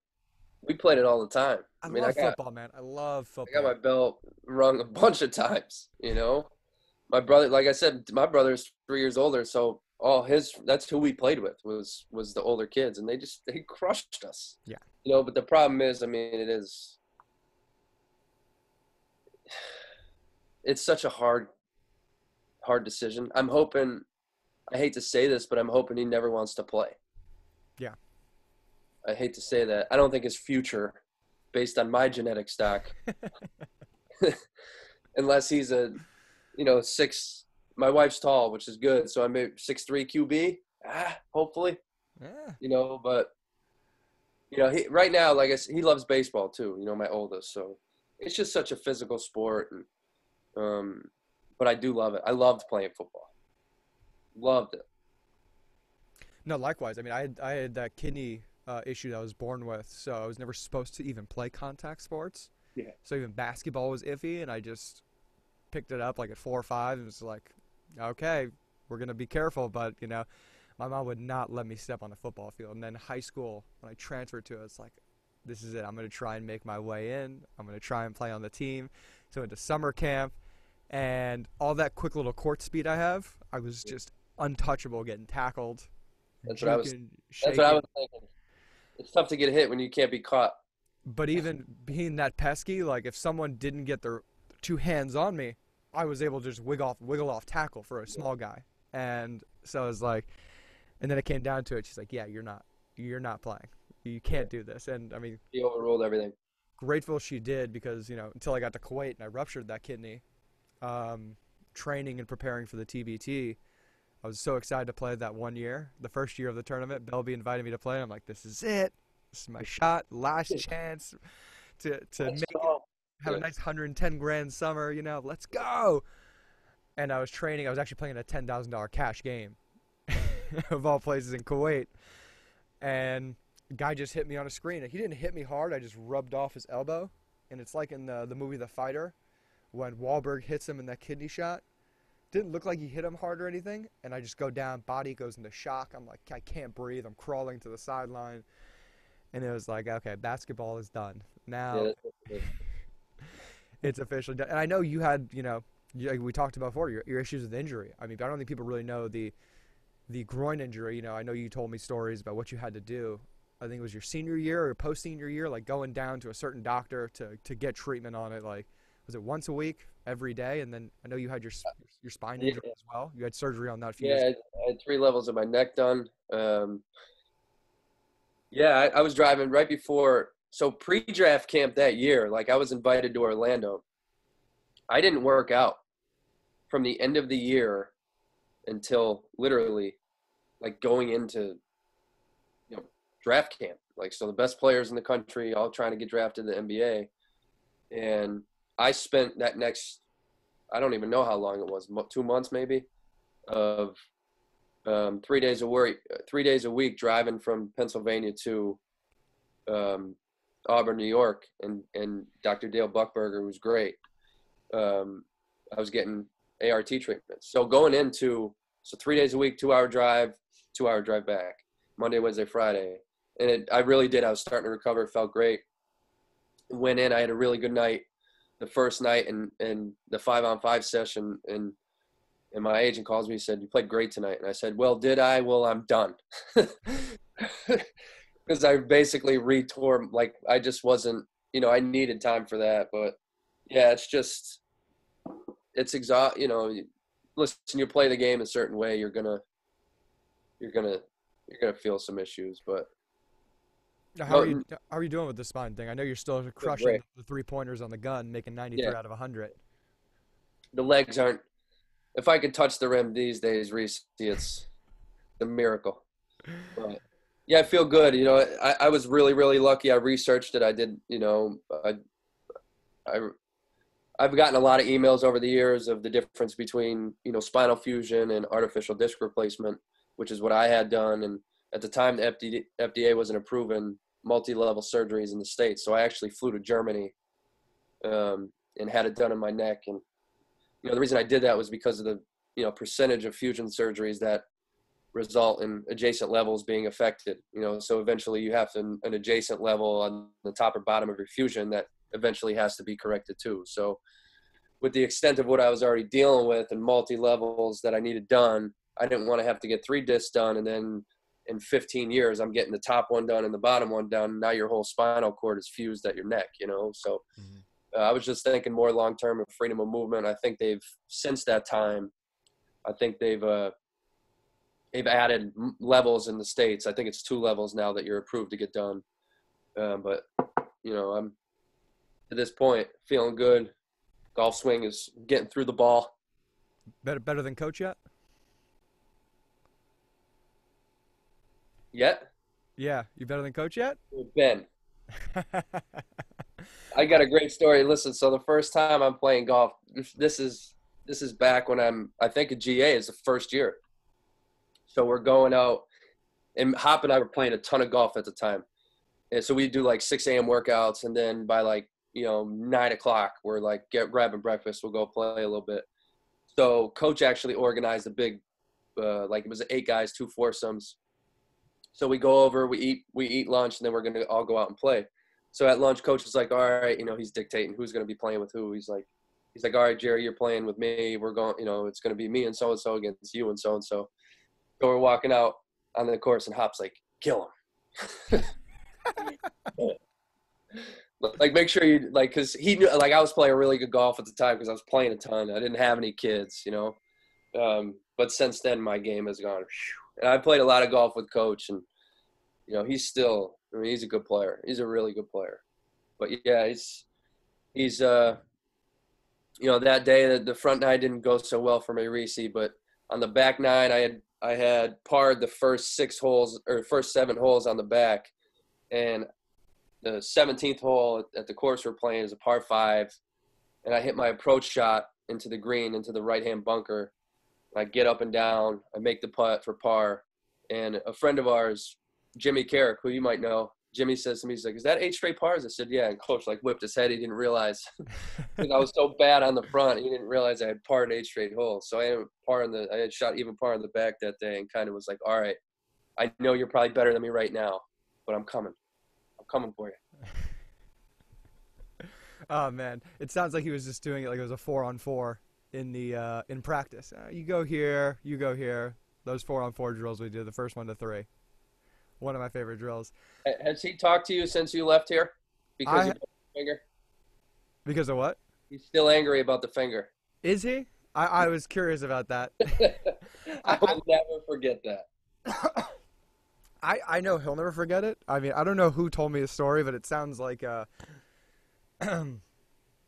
we played it all the time. I I mean, I love got football, man. I love I got my football. belt rung a bunch of times. My brother, like I said, my brother's 3 years older, so that's who we played with was the older kids, and they crushed us. Yeah. But the problem is, I mean, it's such a hard decision. I'm hoping, I hate to say this, but I'm hoping he never wants to play. Yeah. I hate to say that. I don't think his future, based on my genetic stock, unless he's six. My wife's tall, which is good, so I'm a 6'3" QB. Hopefully, Yeah. But right now, like I said, he loves baseball too. My oldest, so it's just such a physical sport, and but I do love it. I loved playing football. Loved it. No, likewise. I mean, I had that kidney issue that I was born with, so I was never supposed to even play contact sports. Yeah. So even basketball was iffy, and I just picked it up like at 4 or 5, and was like, okay, we're gonna be careful. But my mom would not let me step on the football field. And then high school, when I transferred to it, it's like, this is it. I'm gonna try and make my way in. I'm gonna try and play on the team. So into summer camp, and all that quick little court speed I have, I was just untouchable, getting tackled, That's what I was. juking, That's what I shaking. was thinking. It's tough to get hit when you can't be caught. But even being that pesky, like if someone didn't get their 2 hands on me, I was able to just wiggle off tackle for a small guy. And so I was like, and then it came down to it. She's like, yeah, you're not playing. You can't do this. And I mean, He overruled everything. grateful she did, because until I got to Kuwait and I ruptured that kidney, training and preparing for the TBT, I was so excited to play that one year, the first year of the tournament. Belby invited me to play. I'm like, this is it. This is my shot, last chance to Let's make it, go. have a nice 110 grand summer. Let's go. And I was training. I was actually playing a $10,000 cash game, of all places, in Kuwait. And a guy just hit me on a screen. He didn't hit me hard. I just rubbed off his elbow. And it's like in the movie The Fighter, when Wahlberg hits him in that kidney shot. Didn't look like he hit him hard or anything. And I just go down. Body goes into shock. I'm like, I can't breathe. I'm crawling to the sideline. And it was like, okay, basketball is done. Yeah, Now it's officially done. And I know you had, like we talked about before, your issues with injury. I mean, I don't think people really know the groin injury. I know you told me stories about what you had to do. I think it was your senior year or post-senior year, like going down to a certain doctor to get treatment on it. Like, was it once a week, every day? And then I know you had your spine yeah, injury as well. You had surgery on that a few years yeah. ago. I had 3 levels of my neck done. Yeah, I was driving right before. So pre-draft camp that year, like I was invited to Orlando. I didn't work out from the end of the year until literally like going into draft camp. Like, so the best players in the country all trying to get drafted to the NBA. And I spent that next, I don't even know how long it was, 2 months maybe, of 3 days a week driving from Pennsylvania to Auburn, New York, and Dr. Dale Buckberger was great. I was getting ART treatment. So going into 3 days a week, 2-hour drive, 2-hour drive back, Monday, Wednesday, Friday. And I really did. I was starting to recover. It felt great. Went in. I had a really good night the first night, and the 5-on-5 session, and my agent calls me and said, you played great tonight. And I said, well, did I? Well, I'm done. Because I basically retore, like I just wasn't, I needed time for that. But yeah, it's listen, you play the game a certain way, you're gonna feel some issues, but How are you doing with the spine thing? I know you're still crushing great. the 3-pointers on the gun, making 93 Yeah. out of 100. The legs aren't. If I could touch the rim these days, Reese, it's a miracle. But yeah, I feel good. I was really, really lucky. I researched it. I did. I've gotten a lot of emails over the years of the difference between spinal fusion and artificial disc replacement, which is what I had done. And at the time, the FDA wasn't approving multi-level surgeries in the States, so I actually flew to Germany and had it done in my neck. And, the reason I did that was because of the, percentage of fusion surgeries that result in adjacent levels being affected, so eventually you have an adjacent level on the top or bottom of your fusion that eventually has to be corrected too. So with the extent of what I was already dealing with and multi-levels that I needed done, I didn't want to have to get 3 discs done and then in 15 years I'm getting the top one done and the bottom one done. Now your whole spinal cord is fused at your neck, so I was just thinking more long-term of freedom of movement. I think since that time, I think they've added levels in the States. I think it's 2 levels now that you're approved to get done. But, I'm at this point feeling good. Golf swing is getting through the ball. Better than coach yet? Yet? Yeah. You better than coach yet? Ben. I got a great story. Listen, so the first time I'm playing golf, this is back when I think a GA is the first year. So we're going out, and Hop and I were playing a ton of golf at the time. And so we do like 6 a.m. workouts, and then by 9 o'clock, we're like grabbing breakfast. We'll go play a little bit. So coach actually organized a big, it was 8 guys, 2 foursomes. So we go over, we eat lunch, and then we're going to all go out and play. So at lunch, coach is like, all right, he's dictating who's going to be playing with who. He's like, all right, Gerry, you're playing with me. We're going, it's going to be me and so-and-so against you and so-and-so. So we're walking out on the course, and Hop's like, kill him. Make sure you, because he knew, I was playing really good golf at the time because I was playing a ton. I didn't have any kids, But since then, my game has gone. And I played a lot of golf with coach, and, he's still, he's a good player. He's a really good player. But, yeah, he's that day, the front 9 didn't go so well for me, Reese, but on the back 9, I had parred the first 7 holes on the back, and the 17th hole at the course we're playing is a par 5, and I hit my approach shot into the green, into the right-hand bunker. I get up and down, I make the putt for par, and a friend of ours, Jimmy Carrick, who you might know, Jimmy says to me, he's like, is that 8 straight pars? I said, yeah. And coach whipped his head. He didn't realize because I was so bad on the front. He didn't realize I had parred 8 straight holes. So I had shot even par in the back that day, and kind of was like, all right, I know you're probably better than me right now, but I'm coming. I'm coming for you. Oh man, it sounds like he was just doing it like it was a 4-on-4 in practice. You go here, you go here. Those 4-on-4 drills we did, the first 1 to 3. One of my favorite drills. Has he talked to you since you left here? Because of the finger? Because of what? He's still angry about the finger. Is he? I was curious about that. I will never forget that. I know he'll never forget it. I mean, I don't know who told me the story, but it sounds like a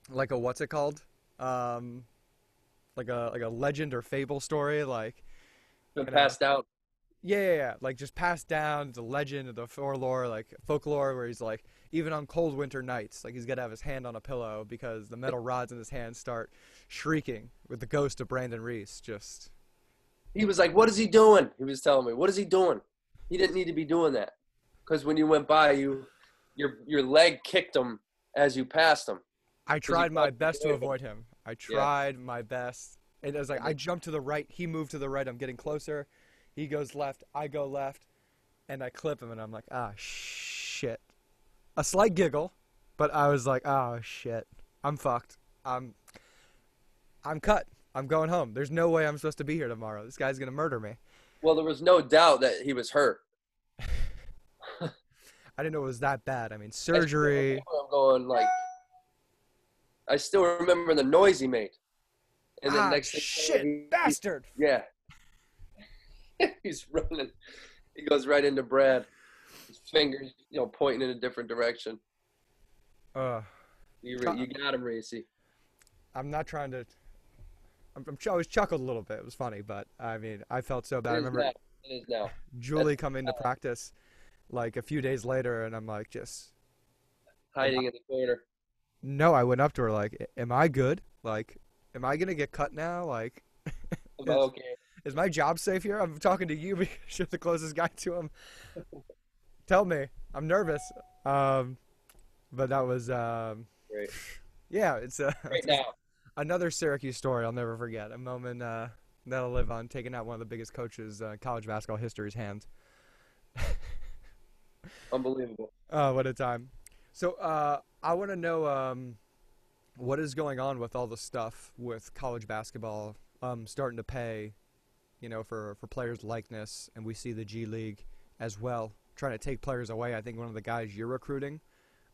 what's it called? Like a legend or fable story, like been passed down. Yeah. Like just passed down. It's a legend of the folklore, where he's like, even on cold winter nights, like he's got to have his hand on a pillow because the metal rods in his hand start shrieking with the ghost of Brandon Reese. He was like, what is he doing? He was telling me, what is he doing? He didn't need to be doing that. Because when you went by, your leg kicked him as you passed him. I tried my best to avoid him. I tried my best. It was like I jumped to the right. He moved to the right. I'm getting closer. He goes left. I go left. And I clip him, and I'm like, shit. A slight giggle, but I was like, oh, shit. I'm fucked. I'm cut. I'm going home. There's no way I'm supposed to be here tomorrow. This guy's going to murder me. Well, there was no doubt that he was hurt. I didn't know it was that bad. I mean, surgery. I'm going I still remember the noise he made. And then next shit, bastard. Yeah. He's running. He goes right into Brad. His fingers, pointing in a different direction. You got him, Reese. I'm not trying to. I was chuckled a little bit. It was funny, but I mean, I felt so bad. I remember it is now. Julie come into practice like a few days later, and I'm like just hiding in the corner. No, I went up to her like, "Am I good? Like, am I gonna get cut now? Like, okay. Is my job safe here? I'm talking to you because you're the closest guy to him. Tell me. I'm nervous." But that was great. Yeah, it's right now. another Syracuse story I'll never forget. A moment that'll live on, taking out one of the biggest coaches college basketball history's hands. Unbelievable. Oh, what a time. So I want to know what is going on with all the stuff with college basketball starting to pay, for players' likeness, and we see the G League as well trying to take players away. I think one of the guys you're recruiting,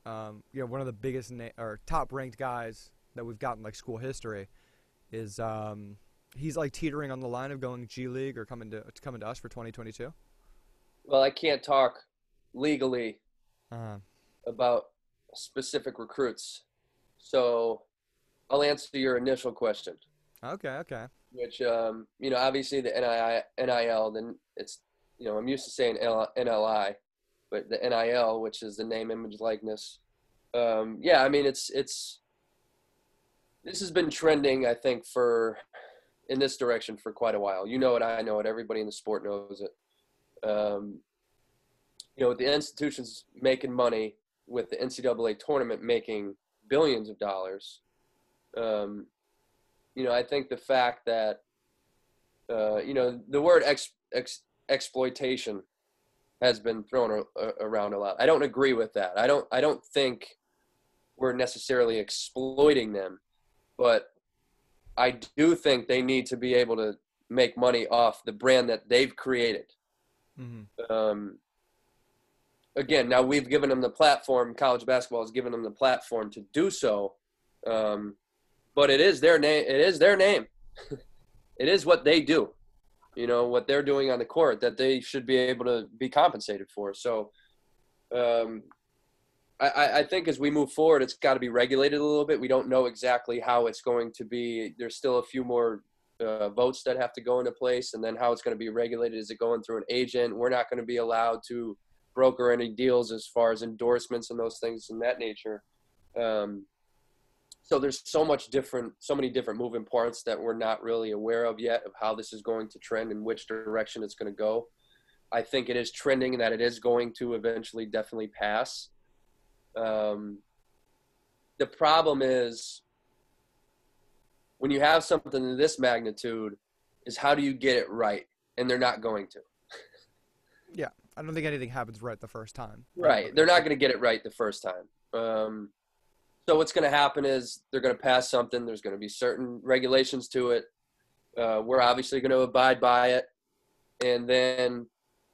one of the biggest or top-ranked guys that we've got in like school history, is he's like teetering on the line of going G League or coming to us for 2022. Well, I can't talk legally Uh, about specific recruits, so I'll answer your initial question, okay. which obviously the NIL, then it's I'm used to saying NLI, but the NIL, which is the name, image, likeness. Yeah, I mean it's this has been trending, I think, in this direction for quite a while. You know it, I know it, everybody in the sport knows it. With the institutions making money, with the NCAA tournament making billions of dollars, I think the fact that, the word exploitation has been thrown around a lot. I don't agree with that. I don't think we're necessarily exploiting them, but I do think they need to be able to make money off the brand that they've created. mm-hmm. Again, now we've given them the platform. College basketball has given them the platform to do so, but it is their name. It is their name. It is what they do. What they're doing on the court that they should be able to be compensated for. So, I think as we move forward, it's got to be regulated a little bit. We don't know exactly how it's going to be. There's still a few more votes that have to go into place, and then how it's going to be regulated. Is it going through an agent? We're not going to be allowed to broker any deals as far as endorsements and those things in that nature. So there's so many different moving parts that we're not really aware of yet of how this is going to trend and which direction it's going to go. I think it is trending and that it is going to eventually definitely pass. The problem is when you have something of this magnitude is how do you get it right? And they're not going to. Yeah, I don't think anything happens right the first time. Right. They're not going to get it right the first time. So what's going to happen is they're going to pass something. There's going to be certain regulations to it. We're obviously going to abide by it. And then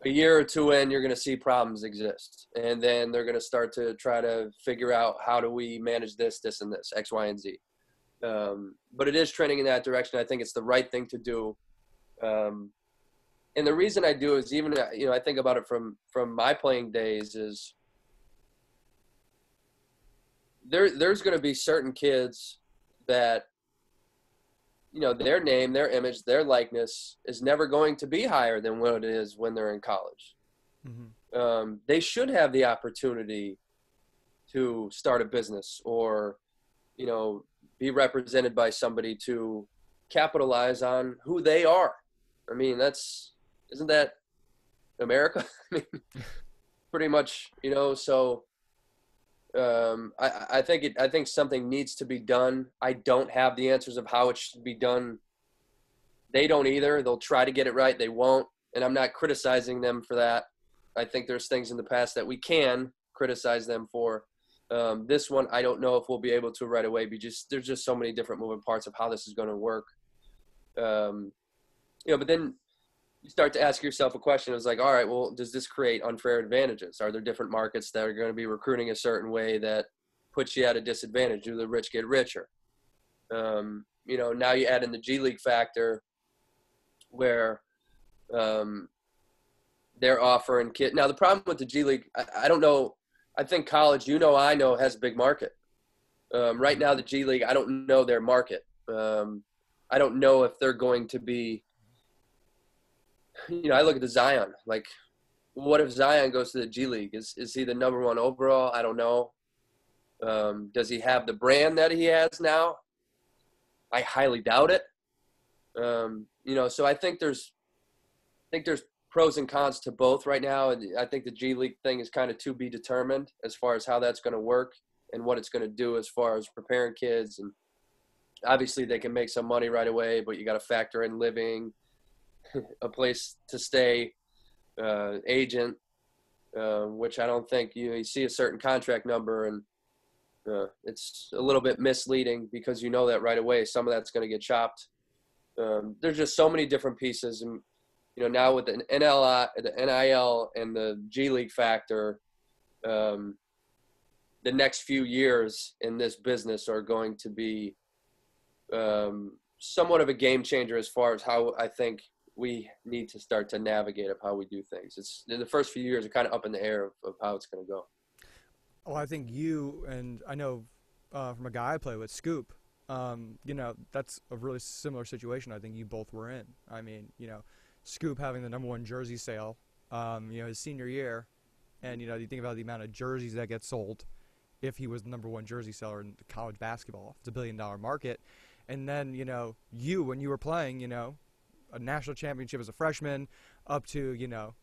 a year or two in, you're going to see problems exist. And then they're going to start to try to figure out how do we manage this, and this, X, Y, and Z. But it is trending in that direction. I think it's the right thing to do. And the reason I do is even, I think about it from my playing days is there's going to be certain kids that, their name, their image, their likeness is never going to be higher than what it is when they're in college. Mm-hmm. They should have the opportunity to start a business or, be represented by somebody to capitalize on who they are. I mean, isn't that America? I mean, pretty much, so I think something needs to be done. I don't have the answers of how it should be done. They don't either. They'll try to get it right. They won't. And I'm not criticizing them for that. I think there's things in the past that we can criticize them for. This one, I don't know if we'll be able to right away. There's just so many different moving parts of how this is going to work. But then you start to ask yourself a question. It's like, all right, well, does this create unfair advantages? Are there different markets that are going to be recruiting a certain way that puts you at a disadvantage? Do the rich get richer? Now you add in the G League factor where they're offering kids. Now, the problem with the G League, I don't know. I think college, I know, has a big market. Right now, the G League, I don't know their market. I don't know if they're going to be, I look at the Zion. Like, what if Zion goes to the G League? Is he the number one overall? I don't know. Does he have the brand that he has now? I highly doubt it. So I think there's pros and cons to both right now. And I think the G League thing is kind of to be determined as far as how that's going to work and what it's going to do as far as preparing kids. And obviously they can make some money right away, but you got to factor in living, a place to stay, agent, which I don't think you see a certain contract number, and it's a little bit misleading because you know that right away some of that's going to get chopped. There's just so many different pieces, and now with the NIL and the G League factor, the next few years in this business are going to be somewhat of a game changer as far as how I think we need to start to navigate of how we do things. It's the first few years are kind of up in the air of how it's going to go. Well, I think you, and I know from a guy I play with, Scoop, that's a really similar situation I think you both were in. I mean, Scoop having the #1 jersey sale, his senior year, and, you think about the amount of jerseys that get sold if he was the #1 jersey seller in college basketball. It's a $1 billion market. And then, when you were playing, a national championship as a freshman, up to,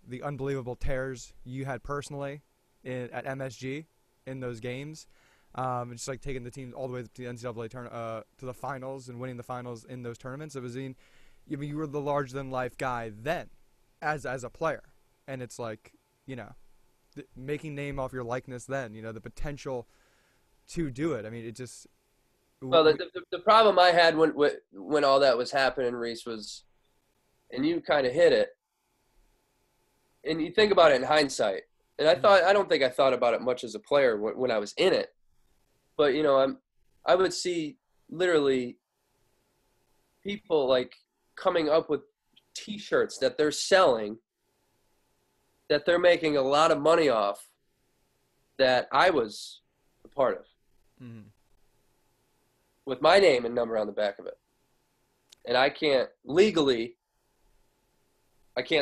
the unbelievable tears you had personally at MSG in those games. Just like taking the team all the way to the NCAA tournament, to the finals and winning the finals in those tournaments. It was you were the larger-than-life guy then as a player. And it's like, making name off your likeness then, the potential to do it. I mean, it just... Well, the problem I had when all that was happening, Reese, was, and you kind of hit it, and you think about it in hindsight, and I don't think I thought about it much as a player when I was in it, but, I would see literally people like coming up with T-shirts that they're selling, that they're making a lot of money off, that I was a part of. Mm-hmm. With my name and number on the back of it. And I can't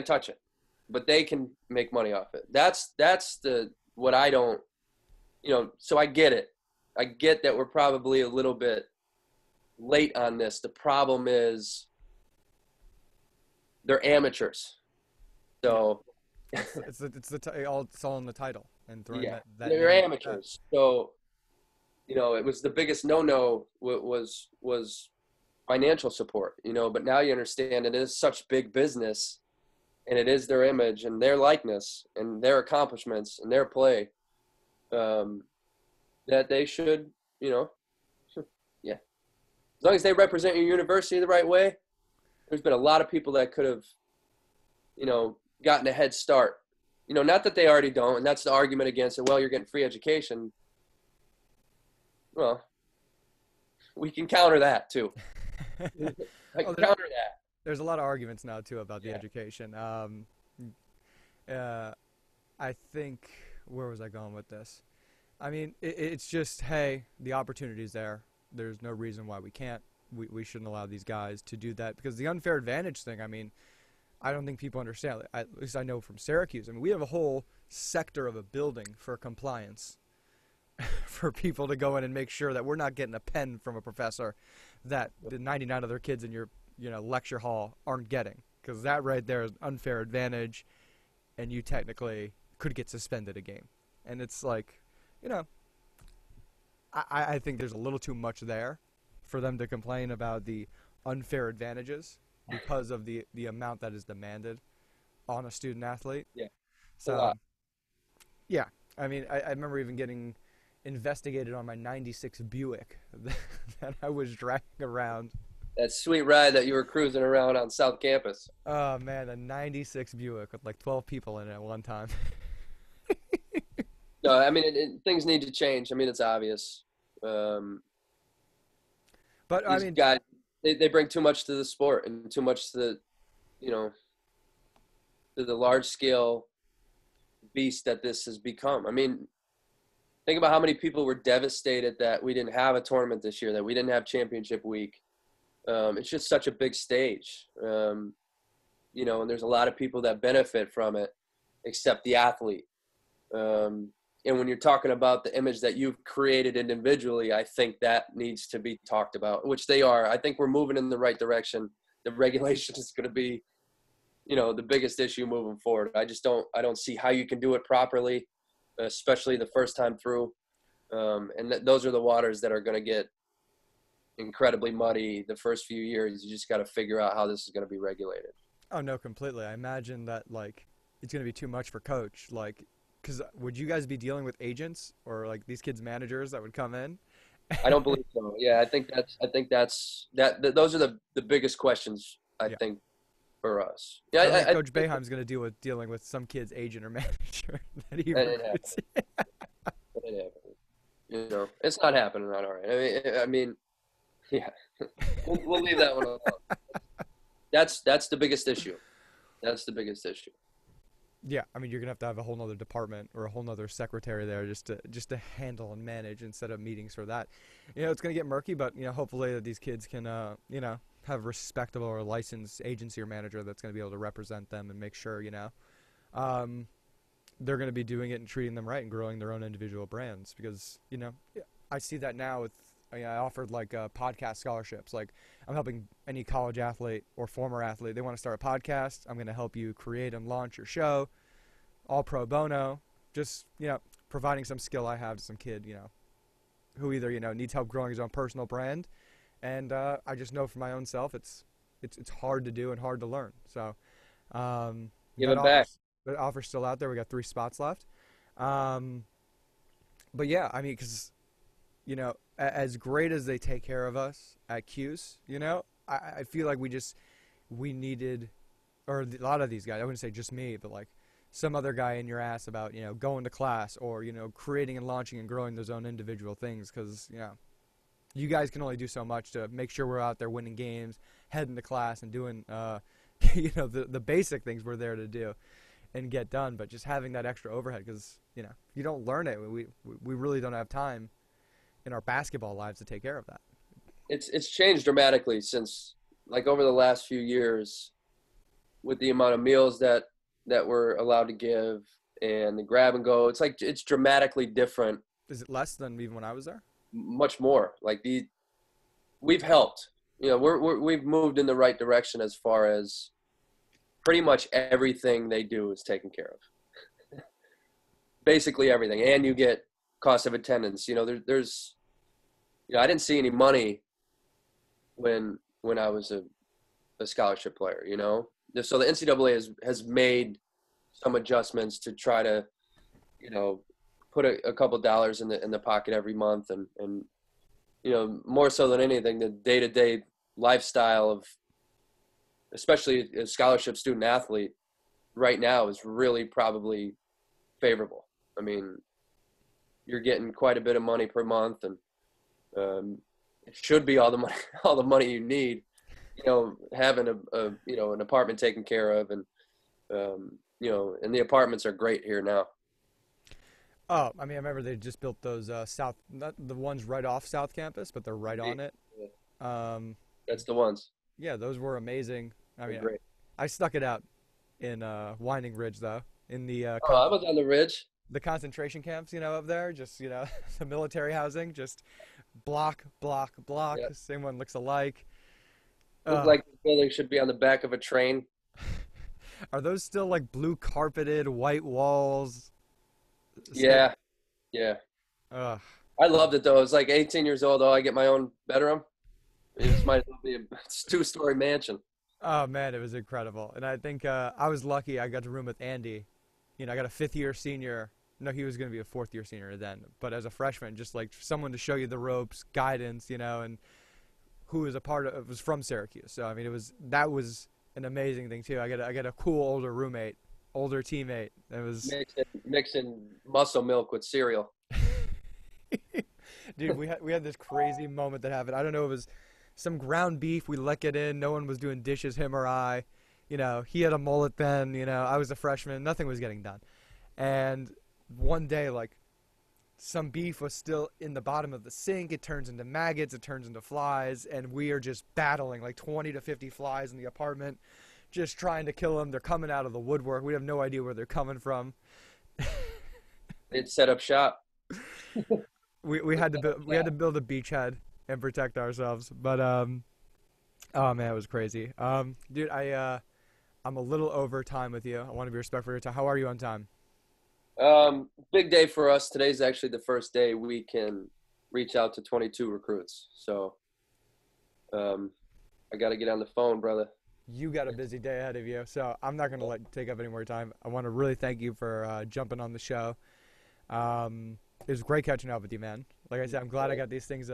touch it, but they can make money off it. That's what I don't, so I get it. I get that we're probably a little bit late on this. The problem is they're amateurs. So it's all in the title and throwing that they're amateurs. So, it was the biggest no-no was financial support, but now you understand it is such big business, and it is their image and their likeness and their accomplishments and their play, that they should, as long as they represent your university the right way. There's been a lot of people that could have, gotten a head start, not that they already don't. And that's the argument against it. Well, you're getting free education. Well, we can counter that too. I can counter that. There's a lot of arguments now too about the education. I think, where was I going with this? I mean, it's just, hey, the opportunity's there. There's no reason why we can't. We shouldn't allow these guys to do that, because the unfair advantage thing, I mean, I don't think people understand. At least I know from Syracuse. I mean, we have a whole sector of a building for compliance, for people to go in and make sure that we're not getting a pen from a professor that the 99 other kids in your lecture hall aren't getting, because that right there is an unfair advantage, and you technically could get suspended a game. And it's like, I think there's a little too much there for them to complain about the unfair advantages because of the amount that is demanded on a student athlete. Yeah. So, yeah. I mean, I remember even getting investigated on my 96 Buick that I was dragging around. That sweet ride that you were cruising around on South Campus. Oh, man, a 96 Buick with like 12 people in it at one time. No, I mean, things need to change. I mean, it's obvious. But I mean, guys, they bring too much to the sport and too much to to the large scale beast that this has become. I mean, think about how many people were devastated that we didn't have a tournament this year, that we didn't have championship week. It's just such a big stage, and there's a lot of people that benefit from it, except the athlete. And when you're talking about the image that you've created individually, I think that needs to be talked about, which they are. I think we're moving in the right direction. The regulation is going to be, the biggest issue moving forward. I don't see how you can do it properly, especially the first time through. And those are the waters that are going to get incredibly muddy the first few years. You just got to figure out how this is going to be regulated. Oh no, completely. I imagine that like it's gonna be too much for coach. Like, because would you guys be dealing with agents or like these kids' managers that would come in? I don't believe so. Yeah, those are the biggest questions I Yeah. think for us. I Yeah, don't think I Coach Boeheim's gonna deal with dealing with some kid's agent or manager that he that ain't recruits. happening. That ain't happening. You know, it's not happening. Not all right. I mean, yeah, we'll leave that one alone. That's the biggest issue. That's the biggest issue. Yeah, I mean, you're gonna have to have a whole nother department or a whole nother secretary there just to handle and manage instead of meetings for that. You know, it's gonna get murky, but you know, hopefully that these kids can you know, have a respectable or licensed agency or manager that's gonna be able to represent them and make sure, you know, they're gonna be doing it and treating them right and growing their own individual brands. Because you know, I see that now with. I offered like podcast scholarships. Like I'm helping any college athlete or former athlete. They want to start a podcast. I'm going to help you create and launch your show, all pro bono. Just, you know, providing some skill I have to some kid, you know, who either, you know, needs help growing his own personal brand. And I just know for my own self, it's hard to do and hard to learn. So Give it back. The offer's still out there. We got 3 spots left. But yeah, I mean, because, you know, as great as they take care of us at Cuse, you know, I feel like we needed, or a lot of these guys, I wouldn't say just me, but like some other guy in your ass about, you know, going to class or, you know, creating and launching and growing those own individual things. Because, you know, you guys can only do so much to make sure we're out there winning games, heading to class and doing, you know, the basic things we're there to do and get done. But just having that extra overhead, because, you know, you don't learn it. We really don't have time in our basketball lives to take care of that. It's changed dramatically since, like, over the last few years with the amount of meals that we're allowed to give and the grab and go. It's like it's dramatically different. Is it less than even when I was there? Much more. Like we've helped. You know, we've moved in the right direction as far as pretty much everything they do is taken care of. Basically everything, and you get cost of attendance. You know, there's, you know, I didn't see any money when I was a scholarship player, you know. So the NCAA has made some adjustments to try to, you know, put a couple dollars in the pocket every month, and you know, more so than anything, the day-to-day lifestyle of, especially a scholarship student athlete right now, is really probably favorable. I mean, you're getting quite a bit of money per month, and it should be all the money you need. You know, having a you know, an apartment taken care of, and you know, and the apartments are great here now. Oh, I mean, I remember they just built those not the ones right off South Campus, but they're right on it. That's the ones. Yeah, those were amazing. I mean, Great. I stuck it out in Winding Ridge though, in the I was on the ridge. the concentration camps, you know, up there, just, you know, the military housing, just block. Yeah. Same one looks alike. Looks like the building should be on the back of a train. Are those still like blue carpeted, white walls? Yeah. Ugh. I loved it though. I was like 18 years old. Oh, I get my own bedroom. It might as well be a 2-story mansion. Oh man, it was incredible. And I think I was lucky. I got to room with Andy. You know, I got a 5th-year senior. No, he was going to be a 4th-year senior then. But as a freshman, just like someone to show you the ropes, guidance, you know, and who was was from Syracuse. So I mean, that was an amazing thing too. I got a cool older roommate, older teammate. It was mixing muscle milk with cereal. Dude, we had this crazy moment that happened. I don't know, it was some ground beef. We let it in. No one was doing dishes, him or I. You know, he had a mullet then. You know, I was a freshman. Nothing was getting done. And one day, like, some beef was still in the bottom of the sink. It turns into maggots. It turns into flies. And we are just battling, like 20 to 50 flies in the apartment, just trying to kill them. They're coming out of the woodwork. We have no idea where they're coming from. They'd set up shop. We had to build a beachhead and protect ourselves. But oh man, it was crazy. Dude, I'm a little over time with you. I want to be respectful of your time. How are you on time? Big day for us. Today's actually the first day we can reach out to 22 recruits. So I got to get on the phone, brother. You got a busy day ahead of you, so I'm not going to take up any more time. I want to really thank you for jumping on the show. It was great catching up with you, man. Like I said, I'm glad I got these things.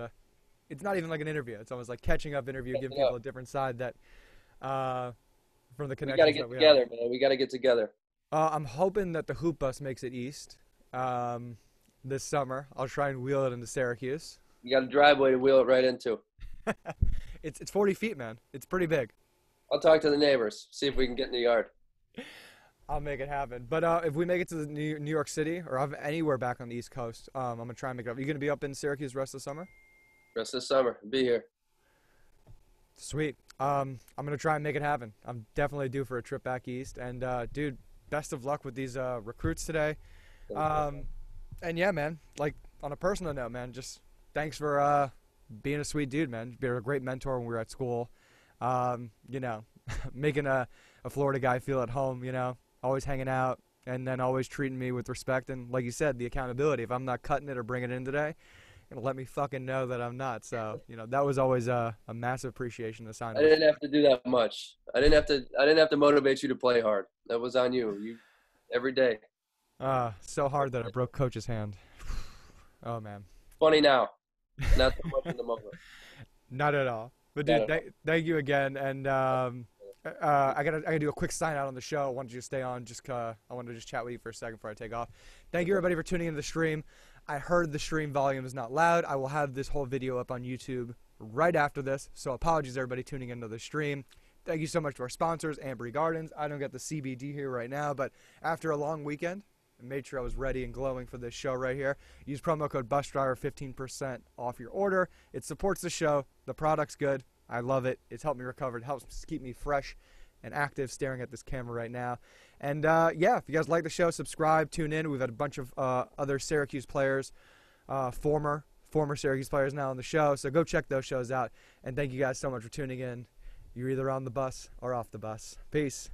It's not even like an interview. It's almost like catching up interview, giving people a different side that from the connections that we have. We got to get together, man. We got to get together. I'm hoping that the hoop bus makes it east this summer. I'll try and wheel it into Syracuse. You got a driveway to wheel it right into. It's 40 feet, man. It's pretty big. I'll talk to the neighbors, see if we can get in the yard. I'll make it happen. But if we make it to the New York City or anywhere back on the East Coast, I'm going to try and make it up. Are you going to be up in Syracuse the rest of the summer? Rest of the summer. Be here. Sweet. I'm going to try and make it happen. I'm definitely due for a trip back east. And, dude, best of luck with these recruits today. And, yeah, man, like, on a personal note, man, just thanks for being a sweet dude, man. You're a great mentor when we were at school. You know, making a Florida guy feel at home, you know, always hanging out and then always treating me with respect. And like you said, the accountability. If I'm not cutting it or bringing it in today, you're gonna let me fucking know that I'm not. So, you know, that was always a massive appreciation to sign. I didn't have to do that much. I didn't have to motivate you to play hard. That was on you. You every day. So hard that I broke Coach's hand. Oh, man. Funny now. Not so much in the moment. Not at all. But dude, thank you again, and I gotta do a quick sign out on the show. I wanted you to stay on, I wanted to just chat with you for a second before I take off. Thank you everybody for tuning into the stream. I heard the stream volume is not loud. I will have this whole video up on YouTube right after this, so apologies everybody tuning into the stream. Thank you so much to our sponsors, Ambry Gardens. I don't get the CBD here right now, but after a long weekend, I made sure I was ready and glowing for this show right here. Use promo code BUSDRIVER, 15% off your order. It supports the show. The product's good. I love it. It's helped me recover. It helps keep me fresh and active staring at this camera right now. And, yeah, if you guys like the show, subscribe, tune in. We've had a bunch of other Syracuse players, former Syracuse players now on the show. So go check those shows out. And thank you guys so much for tuning in. You're either on the bus or off the bus. Peace.